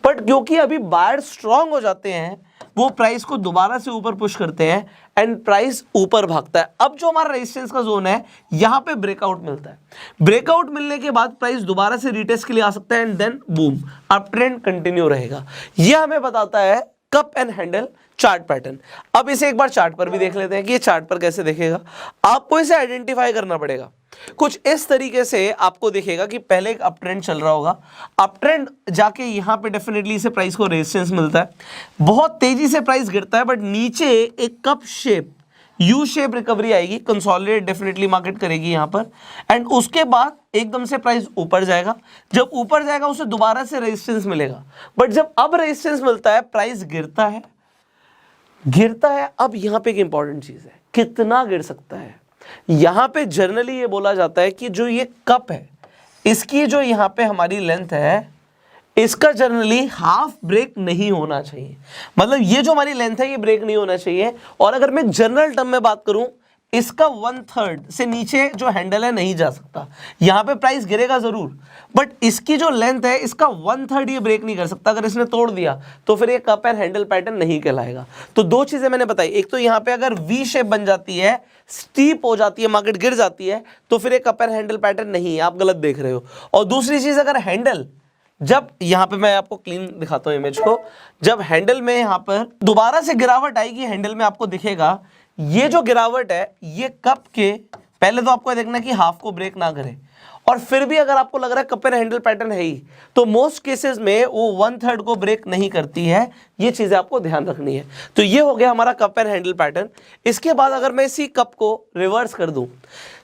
बट क्योंकि अभी बायर स्ट्रांग हो जाते हैं, वो प्राइस को दोबारा से ऊपर पुश करते हैं एंड प्राइस ऊपर भागता है। अब जो हमारा रेजिस्टेंस का जोन है, यहां पे ब्रेकआउट मिलता है, ब्रेकआउट मिलने के बाद प्राइस दोबारा से रीटेस्ट के लिए आ सकता है and then boom, up trend continue रहेगा। यह हमें बताता है cup and handle chart pattern. अब इसे एक बार चार्ट पर भी देख लेते हैं कि ये चार्ट पर कैसे दिखेगा। आपको इसे आइडेंटिफाई करना पड़ेगा। कुछ इस तरीके से आपको दिखेगा कि पहले एक अप ट्रेंड चल रहा होगा, अप ट्रेंड जाके यहाँ पे डेफिनेटली इसे प्राइस को रेजिस्टेंस मिलता है, बहुत तेजी से प्राइस गिरता है, बट नीचे एक cup shape U shape recovery आएगी, कंसोलिडेट डेफिनेटली मार्केट करेगी यहाँ पर, एंड उसके बाद एकदम से प्राइस ऊपर जाएगा। जब ऊपर जाएगा उसे दोबारा से रेजिस्टेंस मिलेगा, बट जब अब रेजिस्टेंस मिलता है प्राइस गिरता है। अब यहाँ पे एक इंपॉर्टेंट चीज है, कितना गिर सकता है। यहाँ पे जनरली ये बोला जाता है कि जो ये कप है, इसकी जो यहाँ पे हमारी लेंथ है, इसका जनरली हाफ ब्रेक नहीं होना चाहिए। मतलब ये जो हमारी लेंथ है ये ब्रेक नहीं होना चाहिए। और अगर मैं जनरल टर्म में बात करूं, इसका 1/3 से नीचे जो हैंडल है नहीं जा सकता। यहाँ पे प्राइस गिरेगा जरूर, बट इसकी जो लेंथ है इसका 1/3 ये ब्रेक नहीं कर सकता। अगर इसने तोड़ दिया तो फिर ये कप एंड हैंडल पैटर्न नहीं कहलाएगा। तो दो चीजें मैंने बताई, एक तो यहाँ पे अगर वी शेप बन जाती है, स्टीप हो जाती है, मार्केट गिर जाती है, तो फिर ये कप एंड हैंडल पैटर्न नहीं है, आप गलत देख रहे हो। और दूसरी चीज, अगर हैंडल, जब यहाँ पे मैं आपको क्लीन दिखाता हूँ इमेज को, जब हैंडल में यहाँ पर दोबारा से गिरावट आएगी, हैंडल में आपको दिखेगा ये जो गिरावट है ये कप के, पहले तो आपको देखना कि हाफ को ब्रेक ना करे, और फिर भी अगर आपको लग रहा है कप एंड हैंडल पैटर्न है ही, तो मोस्ट केसेस में वो 1/3 को ब्रेक नहीं करती है। ये चीजें आपको ध्यान रखनी है। तो ये हो गया हमारा कप एंड हैंडल पैटर्न। इसके बाद अगर मैं इसी कप को रिवर्स कर दूं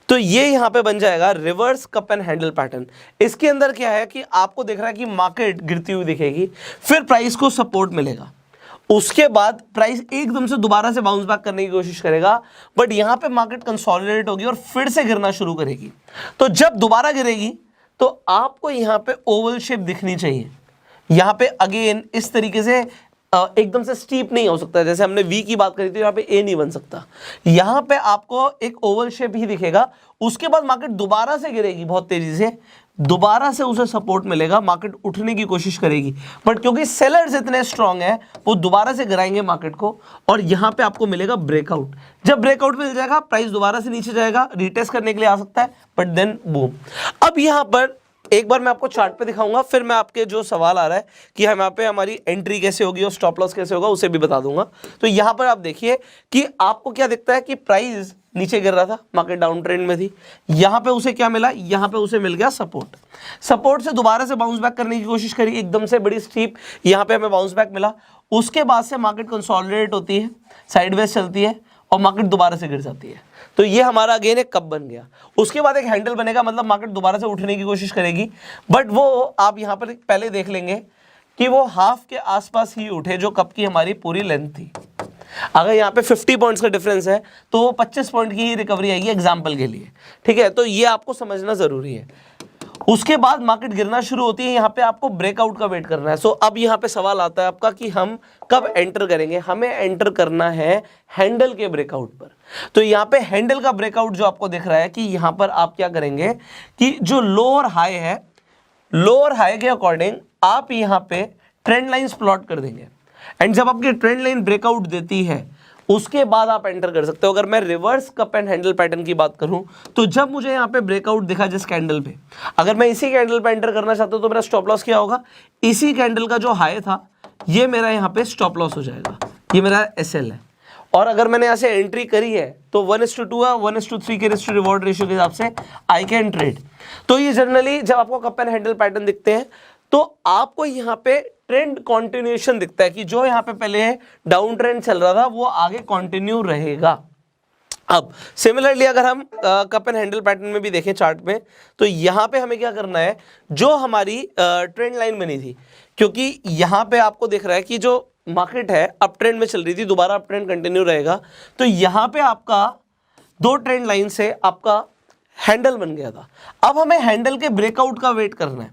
तो ये यहाँ पे बन जाएगा reverse cup and handle pattern. इसके अंदर क्या है कि आपको दिख रहा है कि मार्केट गिरती हुई दिखेगी, फिर प्राइस को सपोर्ट मिलेगा, उसके बाद प्राइस एकदम से दोबारा से बाउंस बैक करने की कोशिश करेगा, बट यहां पे मार्केट कंसोलिडेट होगी और फिर से गिरना शुरू करेगी। तो जब दोबारा गिरेगी तो आपको यहां पे ओवल शेप दिखनी चाहिए। यहां पे अगेन इस तरीके से एकदम से स्टीप नहीं हो सकता, जैसे हमने वी की बात करी थी, यहाँ पे ए नहीं बन सकता। यहां पे आपको एक ओवल शेप ही दिखेगा। उसके बाद मार्केट दोबारा से गिरेगी बहुत तेजी से, दोबारा से उसे सपोर्ट मिलेगा, मार्केट उठने की कोशिश करेगी, बट क्योंकि सेलर्स इतने स्ट्रांग हैं वो दोबारा से गिराएंगे मार्केट को, और यहां पे आपको मिलेगा ब्रेकआउट। जब ब्रेकआउट मिल जाएगा प्राइस दोबारा से नीचे जाएगा, रीटेस्ट करने के लिए आ सकता है, बट देन बूम। अब यहां पर एक बार मैं आपको चार्ट पे दिखाऊंगा, फिर मैं आपके जो सवाल आ रहा है कि हम यहाँ पे हमारी एंट्री कैसे होगी और स्टॉप लॉस कैसे होगा उसे भी बता दूंगा। तो यहाँ पर आप देखिए कि आपको क्या दिखता है कि प्राइस नीचे गिर रहा था, मार्केट डाउन ट्रेंड में थी, यहाँ पे उसे क्या मिला, यहाँ पे उसे मिल गया सपोर्ट। सपोर्ट से दोबारा से बाउंस बैक करने की कोशिश करी, एकदम से बड़ी स्टीप यहाँ पे हमें बाउंस बैक मिला। उसके बाद से मार्केट कंसोलिडेट होती है, साइडवेज चलती है और मार्केट दोबारा से गिर जाती है। तो ये हमारा अगेन एक कप बन गया। उसके बाद एक हैंडल बनेगा, मतलब मार्केट दोबारा से उठने की कोशिश करेगी, बट वो आप यहाँ पर पहले देख लेंगे कि वो हाफ के आसपास ही उठे जो कप की हमारी पूरी लेंथ थी। अगर यहाँ पे 50 पॉइंट्स का डिफरेंस है तो वो 25 पॉइंट की ही रिकवरी आएगी एग्जाम्पल के लिए, ठीक है। तो ये आपको समझना जरूरी है। उसके बाद मार्केट गिरना शुरू होती है, यहाँ पे आपको ब्रेकआउट का वेट करना है। सो अब यहाँ पे सवाल आता है आपका कि हम कब एंटर करेंगे। हमें एंटर करना है हैंडल के ब्रेकआउट पर। तो यहाँ पे हैंडल का ब्रेकआउट जो आपको दिख रहा है कि यहाँ पर आप क्या करेंगे कि जो लोअर हाई है, लोअर हाई के अकॉर्डिंग आप यहाँ पे ट्रेंड लाइंस प्लॉट कर देंगे, एंड जब आपकी ट्रेंड लाइन ब्रेकआउट देती है उसके बाद आप एंटर कर सकते हो। अगर मैं reverse cup and handle pattern की बात करूं तो जब मुझे यहाँ पे ब्रेकआउट दिखा जिस कैंडल पे, अगर मैं इसी कैंडल पे एंटर करना चाहता हूं तो मेरा स्टॉप लॉस क्या होगा, इसी कैंडल का जो हाई था ये मेरा यहाँ पे स्टॉप लॉस हो जाएगा, ये मेरा SL है। और अगर मैंने यहाँ से एंट्री करी है तो 1:2 या 1:3 के रिस्क टू रिवॉर्ड रेशियो के हिसाब से आई कैन ट्रेड। तो ये जनरली जब आपको कप एंड हैंडल पैटर्न दिखते हैं तो आपको यहाँ पे ट्रेंड कंटिन्यूएशन दिखता है कि जो यहाँ पे पहले डाउन ट्रेंड चल रहा था वो आगे कंटिन्यू रहेगा। अब सिमिलरली अगर हम कप एंड हैंडल पैटर्न में भी देखें चार्ट में, तो यहाँ पे हमें क्या करना है, जो हमारी ट्रेंड लाइन बनी थी, क्योंकि यहाँ पे आपको दिख रहा है कि जो मार्केट है अप ट्रेंड में चल रही थी, दोबारा अप ट्रेंड कंटिन्यू रहेगा, तो यहां पे आपका 2 ट्रेंड लाइन से आपका हैंडल बन गया था। अब हमें हैंडल के ब्रेकआउट का वेट करना है।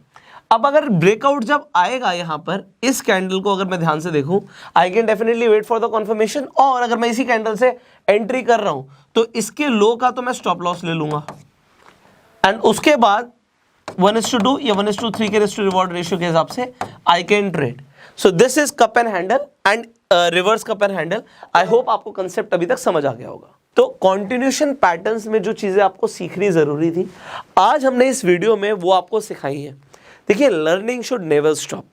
अब अगर ब्रेकआउट जब आएगा यहां पर, इस कैंडल को अगर मैं ध्यान से देखूं, I can definitely wait for the confirmation. और अगर मैं इसी कैंडल से एंट्री कर रहा हूं तो इसके लो का तो मैं स्टॉप लॉस ले लूंगा, एंड उसके बाद 1:2 या 1:3 के रिस्क टू रिवॉर्ड रेशियो के हिसाब से I can trade. So this is cup and handle and reverse cup and handle. I hope आपको कंसेप्ट अभी तक समझ आ गया होगा। तो कॉन्टिन्यूशन पैटर्न्स में जो चीजें आपको सीखनी जरूरी थी, आज हमने इस वीडियो में वो आपको सिखाई है। देखिए, लर्निंग शुड नेवर स्टॉप।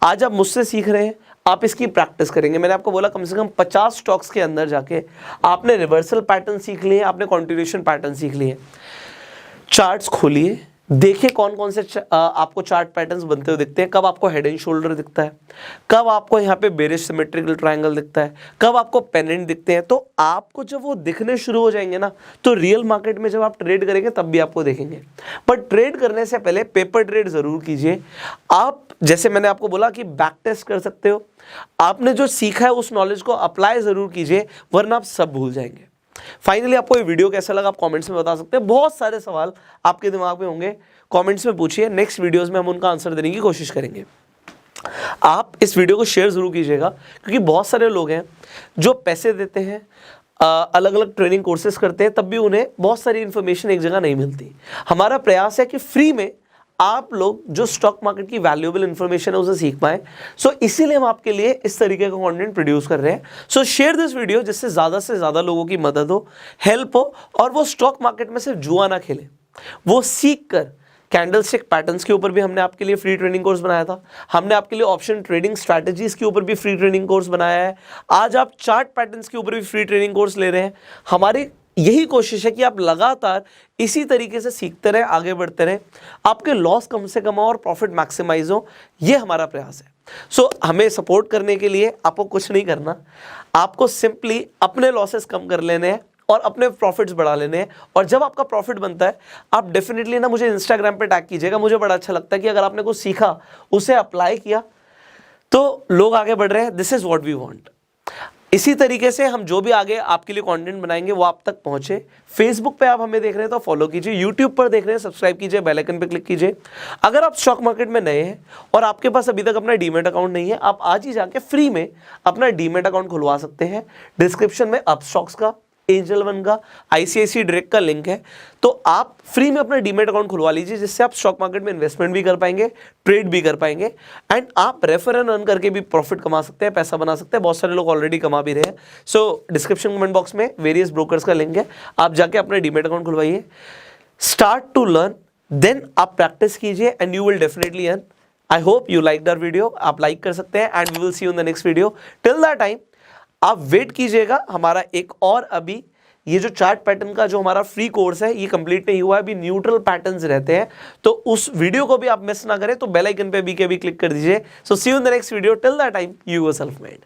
आज आप मुझसे सीख रहे हैं, आप इसकी प्रैक्टिस करेंगे। मैंने आपको बोला कम से कम 50 स्टॉक्स के अंदर जाके आपने रिवर्सल पैटर्न सीख लिए, आपने कॉन्टिन्यूशन पैटर्न सीख लिए। चार्ट्स खोलिए, देखिए कौन कौन से आपको चार्ट पैटर्न्स बनते हुए दिखते हैं। कब आपको हेड एंड शोल्डर दिखता है, कब आपको यहाँ पे बेरिश सिमेट्रिकल ट्रायंगल दिखता है, कब आपको पेनेंट दिखते हैं। तो आपको जब वो दिखने शुरू हो जाएंगे ना, तो रियल मार्केट में जब आप ट्रेड करेंगे तब भी आपको देखेंगे। बट ट्रेड करने से पहले पेपर ट्रेड जरूर कीजिए। आप, जैसे मैंने आपको बोला कि बैक टेस्ट कर सकते हो, आपने जो सीखा है उस नॉलेज को अप्लाई जरूर कीजिए, वरना आप सब भूल जाएंगे। फाइनली आपको ये वीडियो कैसा लगा आप कमेंट्स में बता सकते हैं। बहुत सारे सवाल आपके दिमाग में होंगे, कमेंट्स में पूछिए, नेक्स्ट वीडियोस में हम उनका आंसर देने की कोशिश करेंगे। आप इस वीडियो को शेयर जरूर कीजिएगा, क्योंकि बहुत सारे लोग हैं जो पैसे देते हैं, अलग अलग ट्रेनिंग कोर्सेज करते हैं, तब भी उन्हें बहुत सारी इन्फॉर्मेशन एक जगह नहीं मिलती। हमारा प्रयास है कि फ्री में आप लोग जो स्टॉक मार्केट की वैल्यूएबल इंफॉर्मेशन है उसे सीख पाएं। सो इसीलिए हम आपके लिए इस तरीके का कंटेंट प्रोड्यूस कर रहे हैं। सो शेयर दिस वीडियो, जिससे ज़्यादा लोगों की मदद हो, हेल्प हो, और वो स्टॉक मार्केट में सिर्फ जुआ ना खेले, वो सीख कर कैंडलस्टिक पैटर्न्स के ऊपर भी हमने आपके लिए फ्री ट्रेनिंग कोर्स बनाया था। हमने आपके लिए ऑप्शन ट्रेडिंग स्ट्रैटेजीज के ऊपर भी फ्री ट्रेनिंग कोर्स बनाया है। आज आप चार्ट पैटर्न्स के ऊपर भी फ्री ट्रेनिंग कोर्स ले रहे हैं। हमारी यही कोशिश है कि आप लगातार इसी तरीके से सीखते रहें, आगे बढ़ते रहें, आपके लॉस कम से कम हो और प्रॉफिट मैक्सिमाइज हो। ये हमारा प्रयास है। सो हमें सपोर्ट करने के लिए आपको कुछ नहीं करना, आपको सिंपली अपने लॉसेस कम कर लेने हैं और अपने प्रॉफिट्स बढ़ा लेने हैं। और जब आपका प्रॉफिट बनता है, आप डेफिनेटली ना मुझे इंस्टाग्राम पे टैग कीजिएगा। मुझे बड़ा अच्छा लगता है कि अगर आपने कुछ सीखा, उसे अप्लाई किया, तो लोग आगे बढ़ रहे हैं। This is what we want. इसी तरीके से हम जो भी आगे आपके लिए कंटेंट बनाएंगे वो आप तक पहुंचे। फेसबुक पे आप हमें देख रहे हैं तो फॉलो कीजिए, यूट्यूब पर देख रहे हैं सब्सक्राइब कीजिए, बेल आइकन पे क्लिक कीजिए। अगर आप स्टॉक मार्केट में नए हैं और आपके पास अभी तक अपना डीमैट अकाउंट नहीं है, आप आज ही जाके फ्री में अपना डीमैट अकाउंट खुलवा सकते हैं। डिस्क्रिप्शन में अपस्टॉक्स का, एंजल वन का, आईसीआईसी डायरेक्ट का लिंक है, तो आप फ्री में अपना डीमैट अकाउंट खुलवा लीजिए, जिससे आप स्टॉक मार्केट में इन्वेस्टमेंट भी कर पाएंगे, ट्रेड भी कर पाएंगे, एंड आप रेफर एंड अर्न करके भी प्रॉफिट कमा सकते हैं, पैसा बना सकते हैं। बहुत सारे लोग ऑलरेडी कमा भी रहे हैं। सो डिस्क्रिप्शन कमेंट बॉक्स में वेरियस ब्रोकर्स का लिंक है, आप जाके अपना डीमैट अकाउंट खुलवाइए। स्टार्ट टू लर्न, देन आप प्रैक्टिस कीजिए and you will definitely earn. I hope you like that video. आप लाइक कर सकते हैं and we will see you in the next video. Till that time आप wait कीजिएगा। हमारा एक और अभी ये जो चार्ट पैटर्न का जो हमारा फ्री कोर्स है, ये कंप्लीट नहीं हुआ है, अभी न्यूट्रल पैटर्न्स रहते हैं, तो उस वीडियो को भी आप मिस ना करें, तो बेल आइकन पे भी क्लिक कर दीजिए। So see you in the next video. Till that time, you were self made.